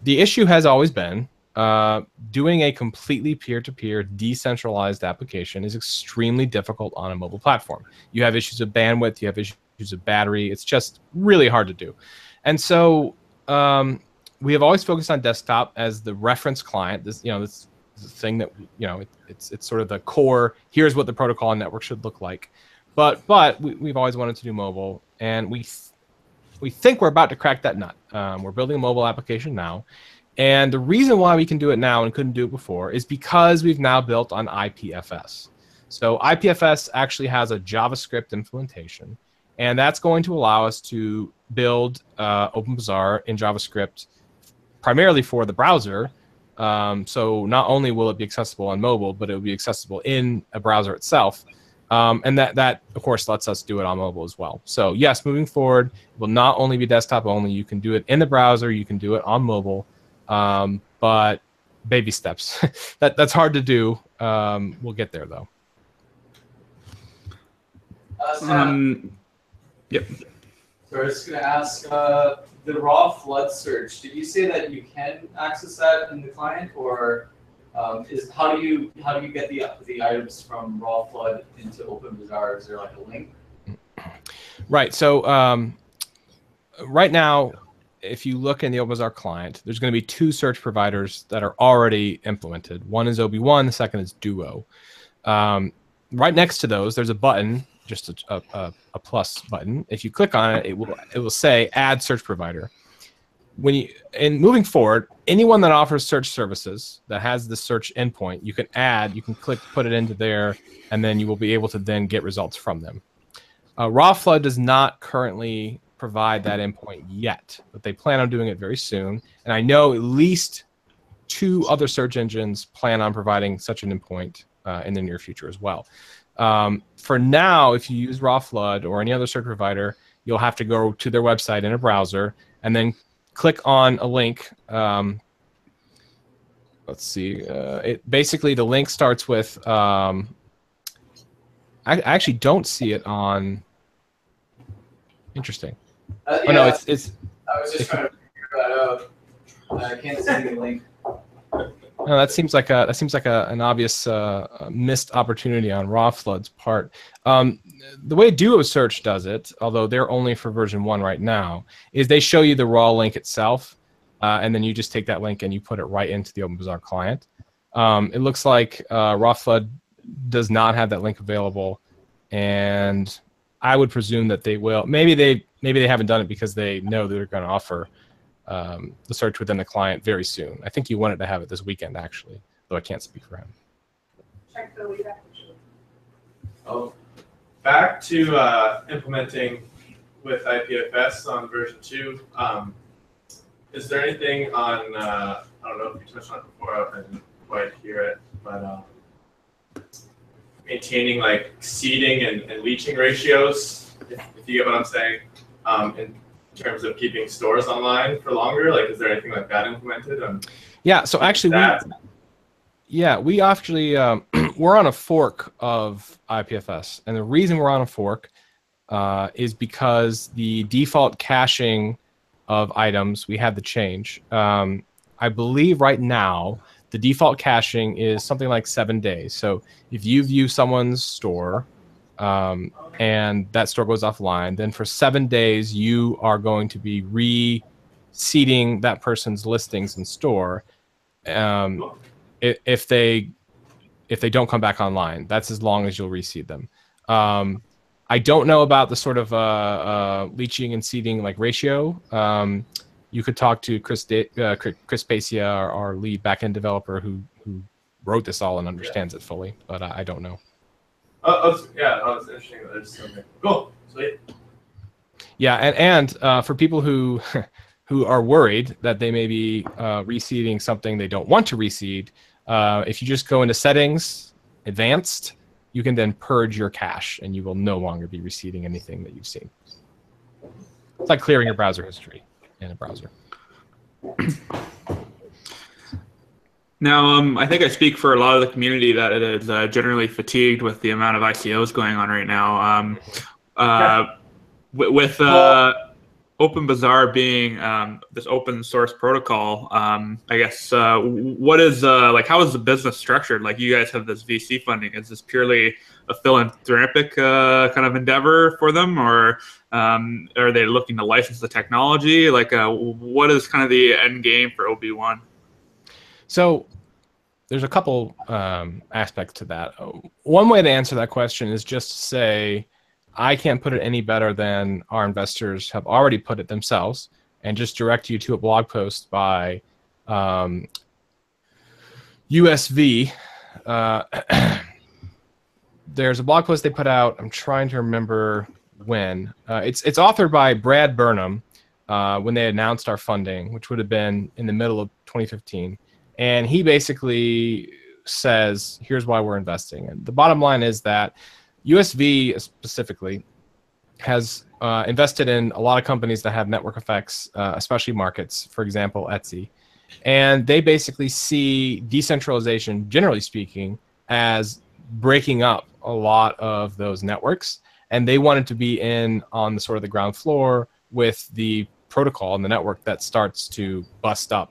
The issue has always been doing a completely peer-to-peer decentralized application is extremely difficult on a mobile platform. You have issues of bandwidth, you have issues of battery. It's just really hard to do. And so we have always focused on desktop as the reference client. This, you know, this is a thing that, you know, it's sort of the core, here's what the protocol and network should look like. But we've always wanted to do mobile, and we think we're about to crack that nut. We're building a mobile application now. And the reason why we can do it now and couldn't do it before is because we've now built on IPFS. So IPFS actually has a JavaScript implementation, and that's going to allow us to build OpenBazaar in JavaScript primarily for the browser. So not only will it be accessible on mobile, but it will be accessible in a browser itself. And that, of course, lets us do it on mobile as well. So yes, moving forward, it will not only be desktop only. You can do it in the browser. You can do it on mobile. But baby steps. That's hard to do. We'll get there, though. Yep. So I was going to ask, the raw flood search, did you say that you can access that in the client, or how do you get the items from raw flood into OpenBazaar? Is there like a link? Right. So right now, if you look in the OpenBazaar client, there's going to be two search providers that are already implemented. One is OB1, the second is Duo. Right next to those, there's a button, just a plus button. If you click on it, it will say Add Search Provider. Moving forward, anyone that offers search services that has the search endpoint, you can click, put it into there, and then you will be able to then get results from them. Raw Flood does not currently provide that endpoint yet, but they plan on doing it very soon. And I know at least 2 other search engines plan on providing such an endpoint in the near future as well. For now, if you use Raw Flood or any other search provider, you'll have to go to their website in a browser and then click on a link. Let's see. Basically, the link starts with. I actually don't see it on. Interesting. Yeah, oh no, it's. I was just trying to figure that out. I can't see the link. No, that seems like an obvious missed opportunity on Raw Flood's part. The way Duo Search does it, although they're only for version 1 right now, is they show you the raw link itself, and then you just take that link and you put it right into the OpenBazaar client. It looks like Raw Flood does not have that link available, and I would presume that they will. Maybe they haven't done it because they know they're going to offer the search within the client very soon. I think he wanted to have it this weekend, actually, though I can't speak for him. Check the lead. Oh, back to implementing with IPFS on version 2. Is there anything on don't know if you touched on it before, I didn't quite hear it, but maintaining like seeding and leaching ratios, if you get what I'm saying, in terms of keeping stores online for longer, like is there anything like that implemented? Yeah, so actually we actually we're on a fork of IPFS, and the reason we're on a fork is because the default caching of items we had to change. I believe right now the default caching is something like 7 days. So if you view someone's store and that store goes offline, then for 7 days you are going to be reseeding that person's listings in store. If they don't come back online, that's as long as you'll reseed them. I don't know about the sort of leaching and seeding like ratio. You could talk to Chris Pacia, our lead backend developer, who wrote this all and understands it fully, but I don't know. Yeah, that was interesting. There's something cool, sweet. Yeah, and for people who who are worried that they may be reseeding something they don't want to reseed, if you just go into settings, advanced, you can then purge your cache, and you will no longer be reseeding anything that you've seen. It's like clearing your browser history in a browser. Now, I think I speak for a lot of the community that it is generally fatigued with the amount of ICOs going on right now. With Open Bazaar being this open source protocol, I guess what is like how is the business structured? Like you guys have this VC funding. Is this purely a philanthropic kind of endeavor for them, or are they looking to license the technology? Like what is kind of the end game for OB1? So there's a couple aspects to that. One way to answer that question is just to say, I can't put it any better than our investors have already put it themselves, and just direct you to a blog post by USV. There's a blog post they put out. I'm trying to remember when. It's authored by Brad Burnham when they announced our funding, which would have been in the middle of 2015. And he basically says, here's why we're investing. And the bottom line is that USV specifically has invested in a lot of companies that have network effects, especially markets, for example, Etsy. And they basically see decentralization, generally speaking, as breaking up a lot of those networks. And they wanted to be in on the sort of the ground floor with the protocol and the network that starts to bust up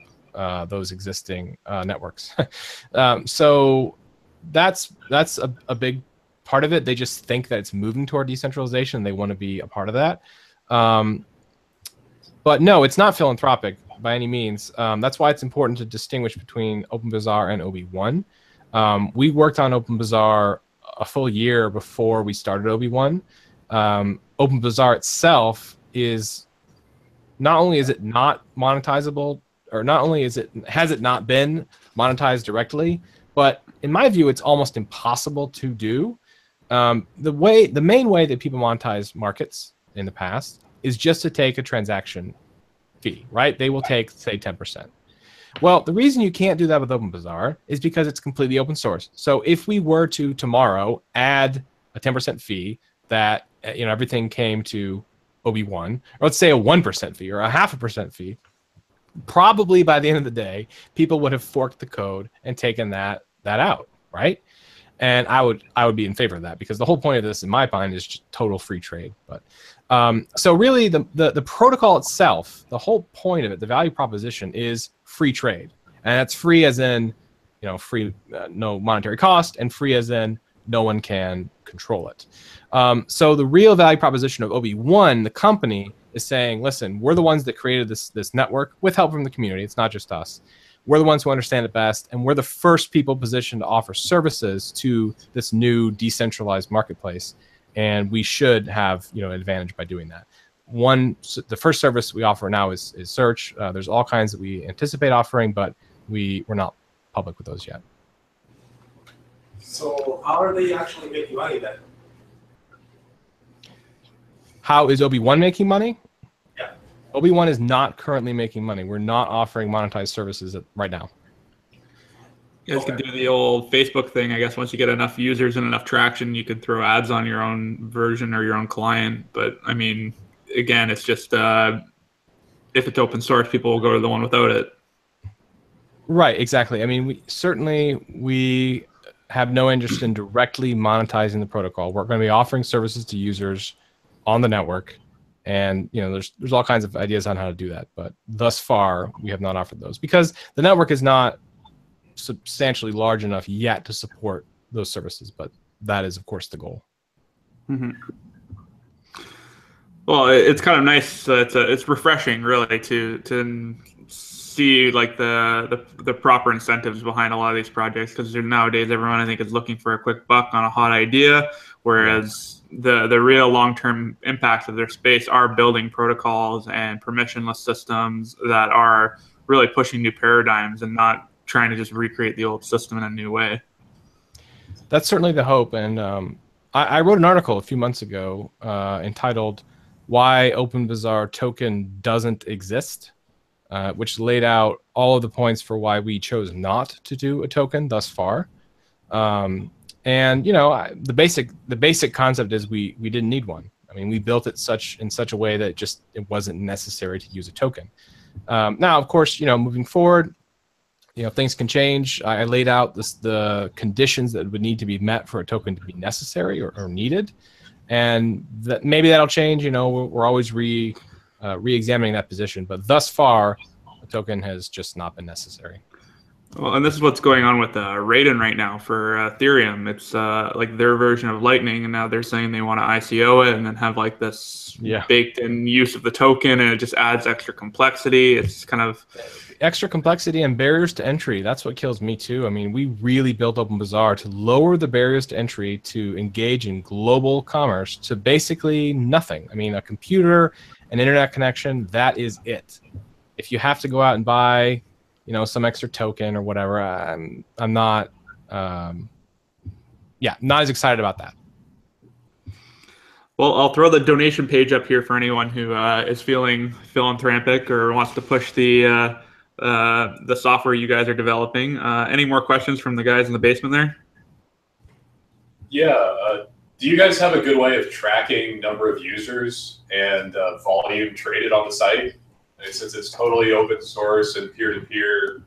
those existing networks. So that's a big part of it. They just think that it's moving toward decentralization. They want to be a part of that. But no, it's not philanthropic by any means. That's why it's important to distinguish between Open Bazaar and OB1. We worked on Open Bazaar a full year before we started OB1. Open Bazaar itself is not only is it not monetizable, or not only has it not been monetized directly, but in my view, it's almost impossible to do. The main way that people monetize markets in the past is just to take a transaction fee, right? They will take, say, 10%. Well, the reason you can't do that with Open Bazaar is because it's completely open source. So if we were to tomorrow add a 10% fee that everything came to OB1, or let's say a 1% fee or a 0.5% fee, probably by the end of the day, people would have forked the code and taken that out, right? And I would be in favor of that, because the whole point of this, in my mind, is just total free trade. But so really, the protocol itself, the whole point of it, the value proposition, is free trade, and that's free as in free, no monetary cost, and free as in no one can control it. So the real value proposition of OB1, the company, is saying, listen, we're the ones that created this network with help from the community. It's not just us. We're the ones who understand it best, and we're the first people positioned to offer services to this new decentralized marketplace, and we should have an advantage by doing that. The first service we offer now is search. There's all kinds that we anticipate offering, but we're not public with those yet. So how are they actually making money then? How is OB1 making money? Yeah. OB1 is not currently making money. We're not offering monetized services right now. You guys can do the old Facebook thing. I guess once you get enough users and enough traction, you could throw ads on your own version or your own client. But I mean, again, it's just if it's open source, people will go to the one without it. Right, exactly. I mean, we have no interest in directly monetizing the protocol. We're going to be offering services to users on the network, and there's all kinds of ideas on how to do that. But thus far, we have not offered those because the network is not substantially large enough yet to support those services. But that is, of course, the goal. Mm-hmm. Well, it's kind of nice. It's refreshing, really, to see like the proper incentives behind a lot of these projects, because nowadays everyone I think is looking for a quick buck on a hot idea, whereas the real long-term impacts of their space are building protocols and permissionless systems that are really pushing new paradigms and not trying to just recreate the old system in a new way. That's certainly the hope, and I wrote an article a few months ago entitled "Why Open Bazaar Token Doesn't Exist," which laid out all of the points for why we chose not to do a token thus far. And the basic concept is we didn't need one. I mean, we built it in such a way that it wasn't necessary to use a token. Now, of course, moving forward, things can change. I laid out the conditions that would need to be met for a token to be necessary or needed, and that maybe that'll change. We're always re-examining that position, but thus far, a token has just not been necessary. Well, and this is what's going on with Raiden right now for Ethereum. It's like their version of Lightning, and now they're saying they want to ICO it and then have like this baked-in use of the token, and it just adds extra complexity. It's kind of extra complexity and barriers to entry. That's what kills me too. I mean, we really built Open Bazaar to lower the barriers to entry to engage in global commerce to basically nothing. I mean, a computer, an internet connection, that is it. If you have to go out and buy some extra token or whatever, I'm not not as excited about that. Well, I'll throw the donation page up here for anyone who is feeling philanthropic or wants to push the software you guys are developing. Any more questions from the guys in the basement there? Yeah. Do you guys have a good way of tracking number of users and volume traded on the site? And since it's totally open source and peer-to-peer,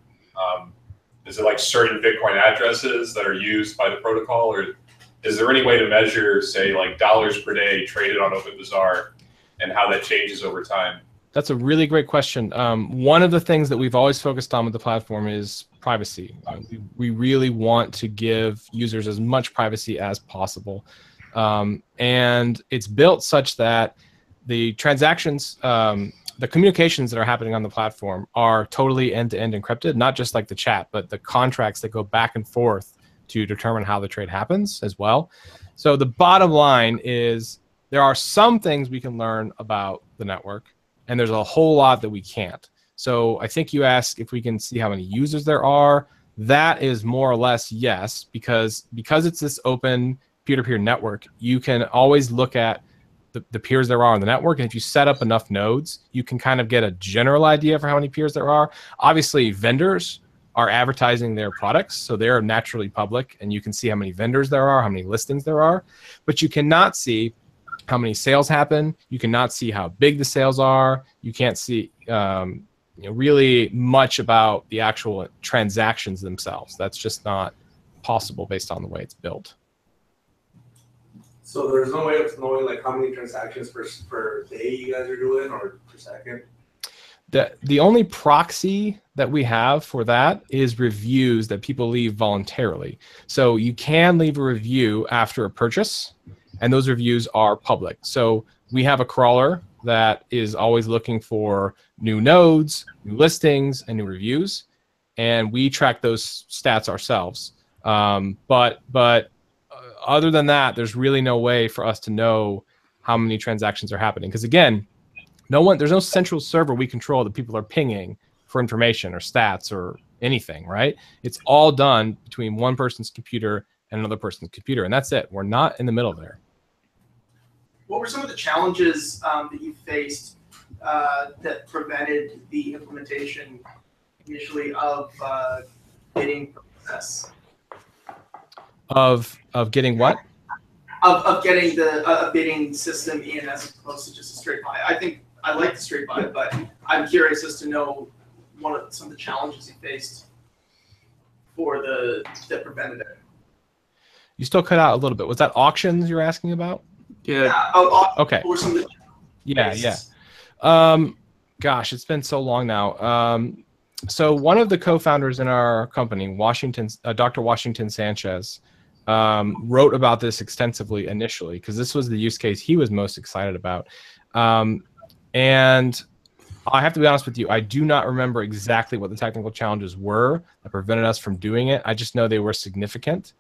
is it like certain Bitcoin addresses that are used by the protocol, or is there any way to measure, say, like dollars per day traded on Open Bazaar and how that changes over time? That's a really great question. One of the things that we've always focused on with the platform is privacy. We really want to give users as much privacy as possible. And it's built such that the transactions, the communications that are happening on the platform are totally end-to-end encrypted, not just like the chat, but the contracts that go back and forth to determine how the trade happens as well. So the bottom line is there are some things we can learn about the network, and there's a whole lot that we can't. So I think you asked if we can see how many users there are. That is more or less yes, because it's this open peer-to-peer network, you can always look at the peers there are on the network, and if you set up enough nodes, you can kind of get a general idea for how many peers there are. Obviously, vendors are advertising their products, so they're naturally public, and you can see how many vendors there are, how many listings there are, but you cannot see how many sales happen. You cannot see how big the sales are. You can't see really much about the actual transactions themselves. That's just not possible based on the way it's built. So there's no way of knowing like how many transactions per day you guys are doing or per second? The only proxy that we have for that is reviews that people leave voluntarily. So you can leave a review after a purchase, and those reviews are public. So we have a crawler that is always looking for new nodes, new listings, and new reviews, and we track those stats ourselves. But other than that, there's really no way for us to know how many transactions are happening. Because again, there's no central server we control that people are pinging for information or stats or anything, right? It's all done between one person's computer and another person's computer, and that's it. We're not in the middle there. What were some of the challenges that you faced that prevented the implementation initially of bidding process? Of getting what? Of getting the a bidding system in as opposed to just a straight buy. I think I like the straight buy, but I'm curious as to know some of the challenges you faced for that prevented it. You still cut out a little bit. Was that auctions you're asking about? Yeah. Okay. Or some of the Yeah. Gosh, it's been so long now. So one of the co-founders in our company, Dr. Washington Sanchez, wrote about this extensively initially because this was the use case he was most excited about. And I have to be honest with you, I do not remember exactly what the technical challenges were that prevented us from doing it. I just know they were significant,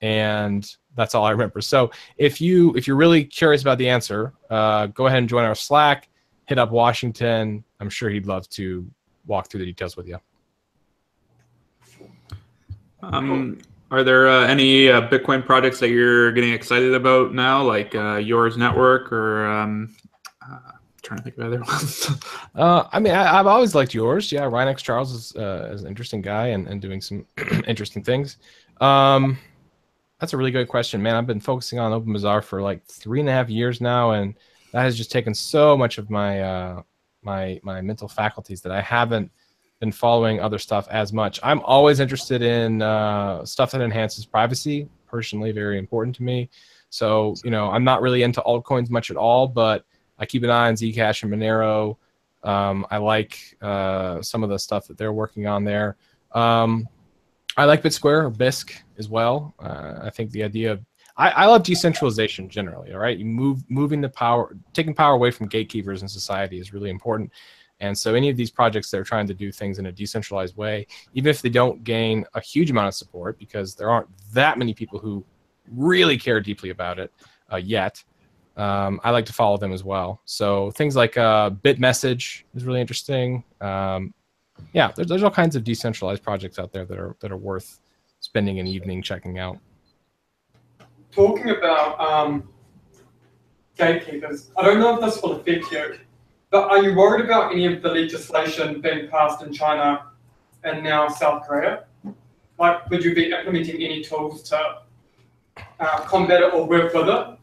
and that's all I remember. So if you're really curious about the answer, go ahead and join our Slack, hit up Washington. I'm sure he'd love to walk through the details with you. Are there any Bitcoin projects that you're getting excited about now, like Yours Network or trying to think of other ones? I mean, I've always liked Yours. Yeah, Ryan X. Charles is an interesting guy and doing some interesting things. That's a really good question, man. I've been focusing on Open Bazaar for like 3.5 years now, and that has just taken so much of my my mental faculties that I haven't been following other stuff as much. I'm always interested in stuff that enhances privacy. Personally, very important to me. So, I'm not really into altcoins much at all, but I keep an eye on Zcash and Monero. I like some of the stuff that they're working on there. I like BitSquare or BISC as well. I think the idea of I love decentralization generally. All right, moving the power, taking power away from gatekeepers in society is really important. And so any of these projects that are trying to do things in a decentralized way, even if they don't gain a huge amount of support, because there aren't that many people who really care deeply about it yet, I like to follow them as well. So things like BitMessage is really interesting. Yeah, there's all kinds of decentralized projects out there that are worth spending an evening checking out. Talking about gatekeepers, I don't know if this will affect you, but are you worried about any of the legislation being passed in China and now South Korea? Like, would you be implementing any tools to combat it or work with it?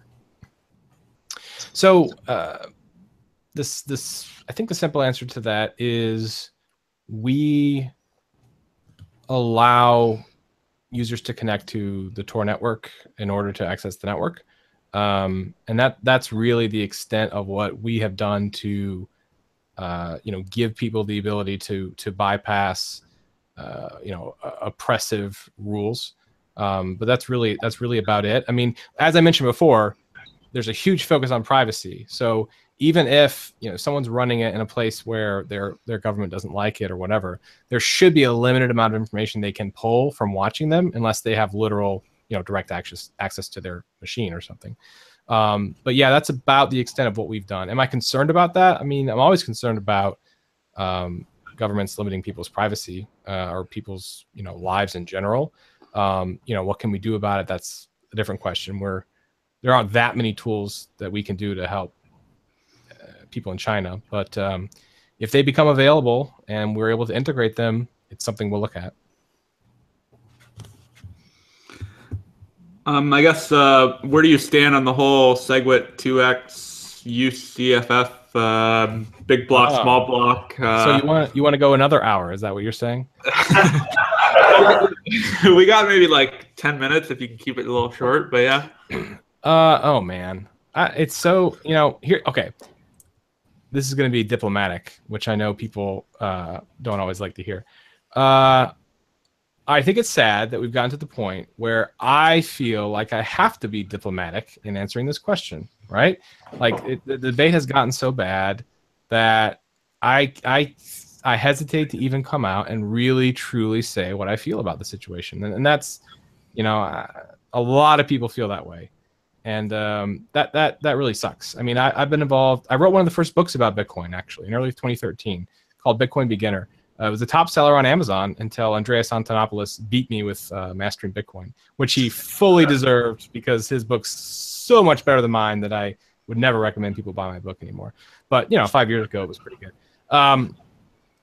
So this I think the simple answer to that is we allow users to connect to the Tor network in order to access the network. And that's really the extent of what we have done to give people the ability to bypass oppressive rules. But that's really about it. I mean, as I mentioned before, there's a huge focus on privacy. So even if someone's running it in a place where their government doesn't like it or whatever, there should be a limited amount of information they can pull from watching them, unless they have literal direct access to their machine or something. But yeah, that's about the extent of what we've done. Am I concerned about that? I mean, I'm always concerned about governments limiting people's privacy or people's lives in general. What can we do about it? That's a different question. There aren't that many tools that we can do to help people in China, but if they become available and we're able to integrate them, it's something we'll look at. I guess where do you stand on the whole SegWit 2x UCFF big block, small block? So you want to go another hour? Is that what you're saying? We got maybe like 10 minutes if you can keep it a little short, but yeah. Oh man, it's so here. Okay, this is going to be diplomatic, which I know people don't always like to hear. I think it's sad that we've gotten to the point where I feel like I have to be diplomatic in answering this question, right? Like the debate has gotten so bad that I hesitate to even come out and really truly say what I feel about the situation, and that's a lot of people feel that way, and that really sucks. I mean, I've been involved. I wrote one of the first books about Bitcoin actually in early 2013 called Bitcoin Beginner. It was a top seller on Amazon until Andreas Antonopoulos beat me with Mastering Bitcoin, which he fully deserved because his book's so much better than mine that I would never recommend people buy my book anymore. But 5 years ago, it was pretty good.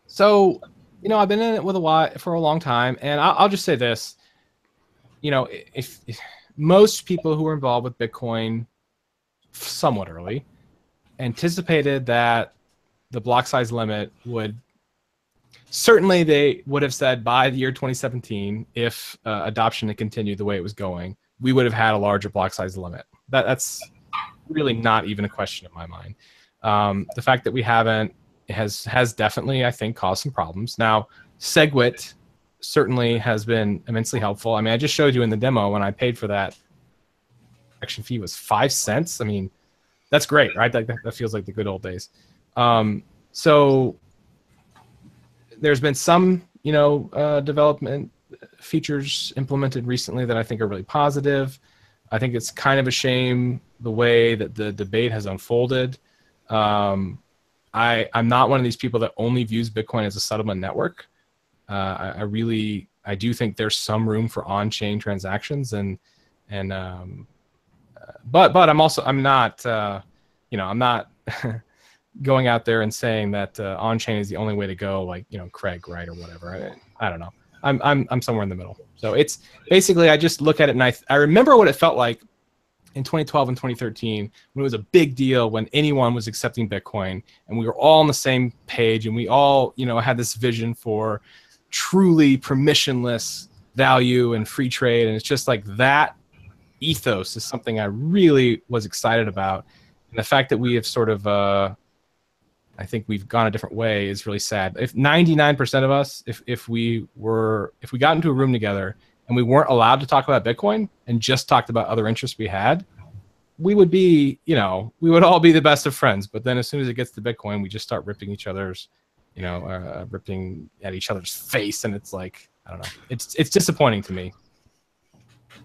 So I've been in it for a long time, and I'll just say this. If most people who were involved with Bitcoin somewhat early anticipated that the block size limit would, certainly they would have said by the year 2017, if adoption had continued the way it was going, we would have had a larger block size limit. That's really not even a question in my mind. The fact that we haven't has definitely, I think, caused some problems. Now, SegWit certainly has been immensely helpful. I mean, I just showed you in the demo when I paid for that transaction fee was 5 cents. I mean, that's great, right? That feels like the good old days. So there's been some, development features implemented recently that I think are really positive. I think it's kind of a shame the way that the debate has unfolded. I'm not one of these people that only views Bitcoin as a settlement network. I do think there's some room for on-chain transactions, but I'm not I'm not going out there and saying that on-chain is the only way to go, like Craig, right, or whatever. I don't know. I'm somewhere in the middle. So it's basically, I just look at it and I remember what it felt like in 2012 and 2013 when it was a big deal, when anyone was accepting Bitcoin and we were all on the same page and we all had this vision for truly permissionless value and free trade. And it's just like that ethos is something I really was excited about. And the fact that we have sort of, I think we've gone a different way is really sad. If 99% of us, if we got into a room together and we weren't allowed to talk about Bitcoin and just talked about other interests we had, we would be, we would all be the best of friends. But then as soon as it gets to Bitcoin, we just start ripping at each other's face, and it's like, I don't know. It's disappointing to me.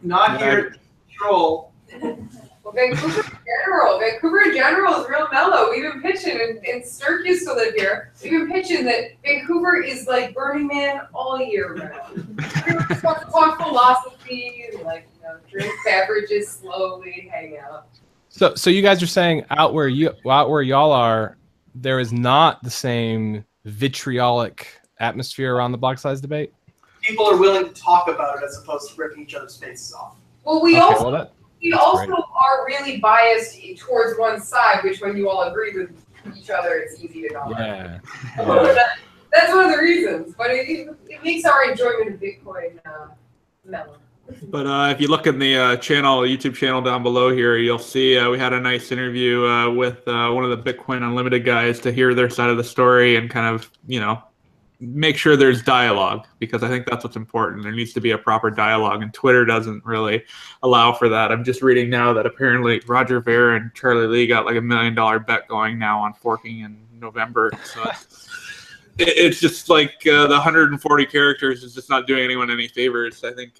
Not here to control. Well, Vancouver in general is real mellow. We've been pitching, and Sturk used to live here. We've been pitching that Vancouver is like Burning Man all year round. Just want to talk philosophy and drink beverages slowly, hang out. So you guys are saying out where y'all are, there is not the same vitriolic atmosphere around the block size debate? People are willing to talk about it as opposed to ripping each other's faces off. Well, we also are really biased towards one side, which when you all agree with each other, it's easy to not. Yeah. That's one of the reasons, but it makes our enjoyment of Bitcoin mellow. But if you look in the YouTube channel down below here, you'll see we had a nice interview with one of the Bitcoin Unlimited guys to hear their side of the story and kind of, make sure there's dialogue, because I think that's what's important. There needs to be a proper dialogue, and Twitter doesn't really allow for that. I'm just reading now that apparently Roger Ver and Charlie Lee got like $1 million bet going now on forking in November. So it's just like the 140 characters is just not doing anyone any favors. I think.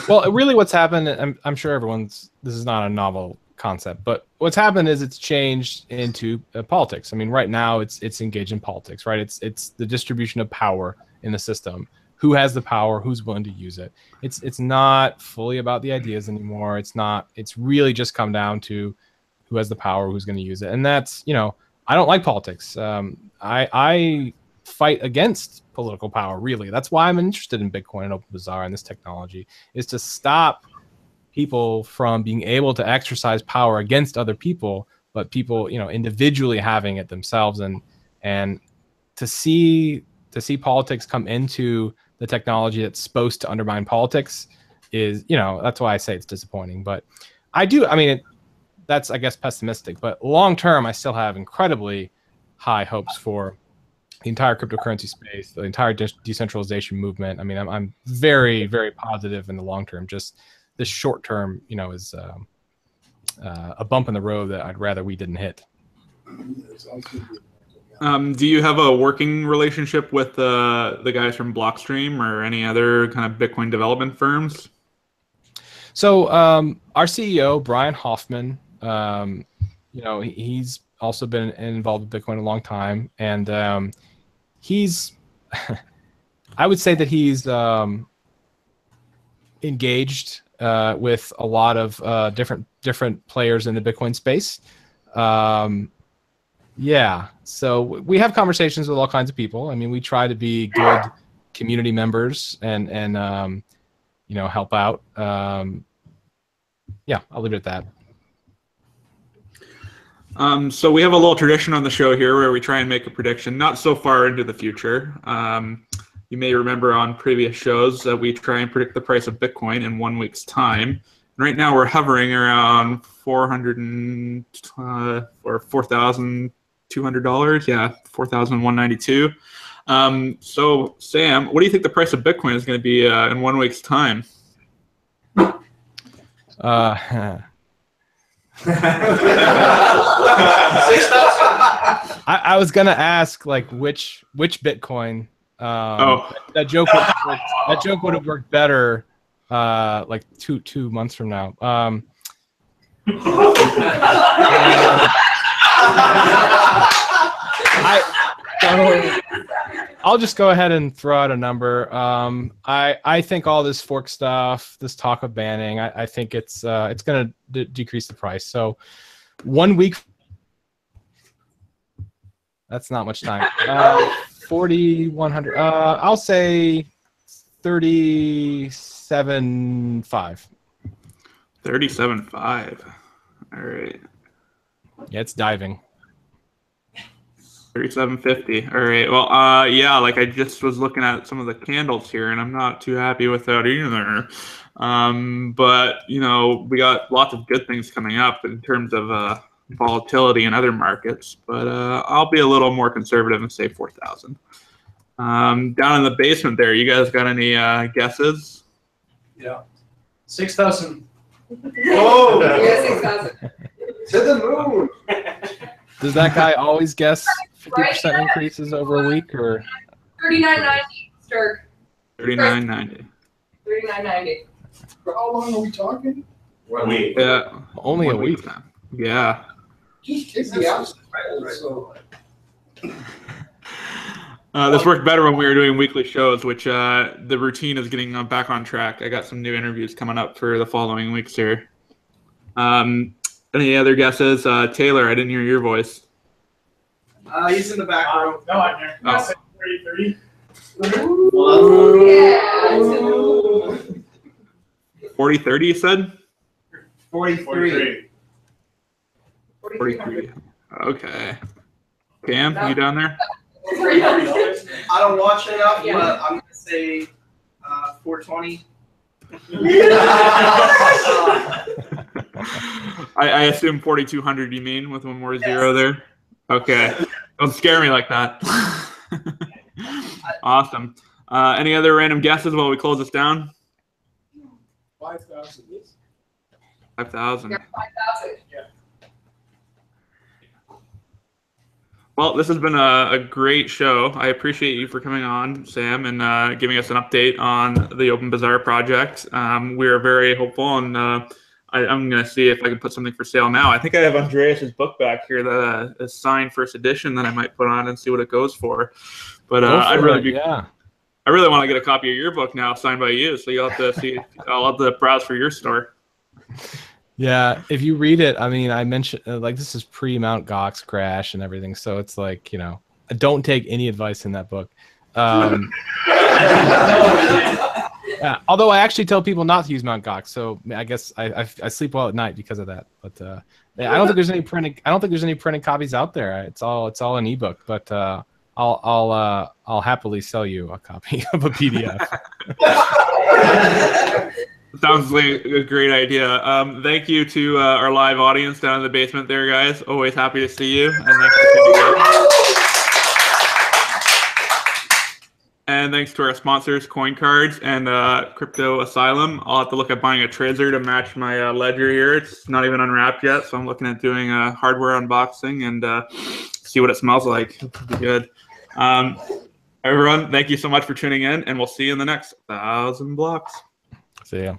Well, really what's happened, I'm sure this is not a novel concept, but what's happened is it's changed into politics. I mean, right now it's engaged in politics, right? It's the distribution of power in the system. Who has the power? Who's willing to use it? It's not fully about the ideas anymore. It's really just come down to who has the power, who's going to use it. And that's, I don't like politics. I fight against political power, really. That's why I'm interested in Bitcoin and Open Bazaar and this technology, is to stop people from being able to exercise power against other people, but people, individually having it themselves, and to see politics come into the technology that's supposed to undermine politics is, that's why I say it's disappointing. But that's, I guess, pessimistic, but long term, I still have incredibly high hopes for the entire cryptocurrency space, the entire decentralization movement. I mean, I'm very, very positive in the long term. Just this short term, is a bump in the road that I'd rather we didn't hit. Do you have a working relationship with the guys from Blockstream or any other kind of Bitcoin development firms? So our CEO, Brian Hoffman, he's also been involved with Bitcoin a long time, and he's, I would say that he's engaged with a lot of different players in the Bitcoin space. Yeah, so we have conversations with all kinds of people. I mean, we try to be good community members and you know, help out. Yeah, I'll leave it at that. So we have a little tradition on the show here where we try and make a prediction, not so far into the future. You may remember on previous shows that we try and predict the price of Bitcoin in 1 week's time. Right now we're hovering around $4,200. Yeah, $4,192. So Sam, what do you think the price of Bitcoin is going to be in 1 week's time? I was gonna ask like which Bitcoin. That joke would have worked better like two months from now. I'll just go ahead and throw out a number. I think all this fork stuff, this talk of banning, I think it's going to decrease the price. So 1 week. That's not much time. 4,100. I'll say 37.5. 37.5. All right. Yeah, it's diving. 37.50. All right. Well, yeah, like I just was looking at some of the candles here, and I'm not too happy with that either. But you know, we got lots of good things coming up in terms of volatility in other markets. But I'll be a little more conservative and say 4,000. Down in the basement there, you guys got any guesses? Yeah. 6,000. Oh, yeah, 6,000. To the moon. Does that guy always guess 50% increases over a week, or 39.90, Sturk. 39.90. 39.90. For how long are we talking? 1 week. Yeah. only a week? Yeah. Just kick the ass. So, This worked better when we were doing weekly shows, which the routine is getting back on track. I got some new interviews coming up for the following weeks here. Any other guesses? Taylor, I didn't hear your voice. He's in the back row. No, I'm here. Oh. 30. Ooh, yeah. 40-30, you said? 43. 43. Okay. Cam, you down there? I don't watch enough, Yeah. but I'm gonna say 420. I assume 4,200 you mean with one more zero there? Okay. Don't scare me like that. Awesome. Any other random guesses while we close this down? 5,000. 5,000. Yeah, 5,000. Well, this has been a great show. I appreciate you for coming on, Sam, and giving us an update on the Open Bazaar project. We are very hopeful, and I'm going to see if I can put something for sale now. I think I have Andreas's book back here that is signed first edition that I might put on and see what it goes for. But I really want to get a copy of your book now, signed by you. So you'll have to see. I'll have to browse for your store. Yeah, if you read it, I mean, I mentioned like this is pre-Mt. Gox crash and everything, so it's like, you know, don't take any advice in that book. Yeah, although I actually tell people not to use Mt. Gox, so I guess I sleep well at night because of that. But yeah, I don't think there's any printed. I don't think there's any printed copies out there. It's all an ebook. But I'll happily sell you a copy of a PDF. Sounds like a great idea. Thank you to our live audience down in the basement there, guys. Always happy to see you. And thanks to our sponsors, Coin Cards and Crypto Asylum. I'll have to look at buying a Trezor to match my ledger here. It's not even unwrapped yet, so I'm looking at doing a hardware unboxing and see what it smells like. It'll be good. Everyone, thank you so much for tuning in, and we'll see you in the next 1,000 blocks. See ya.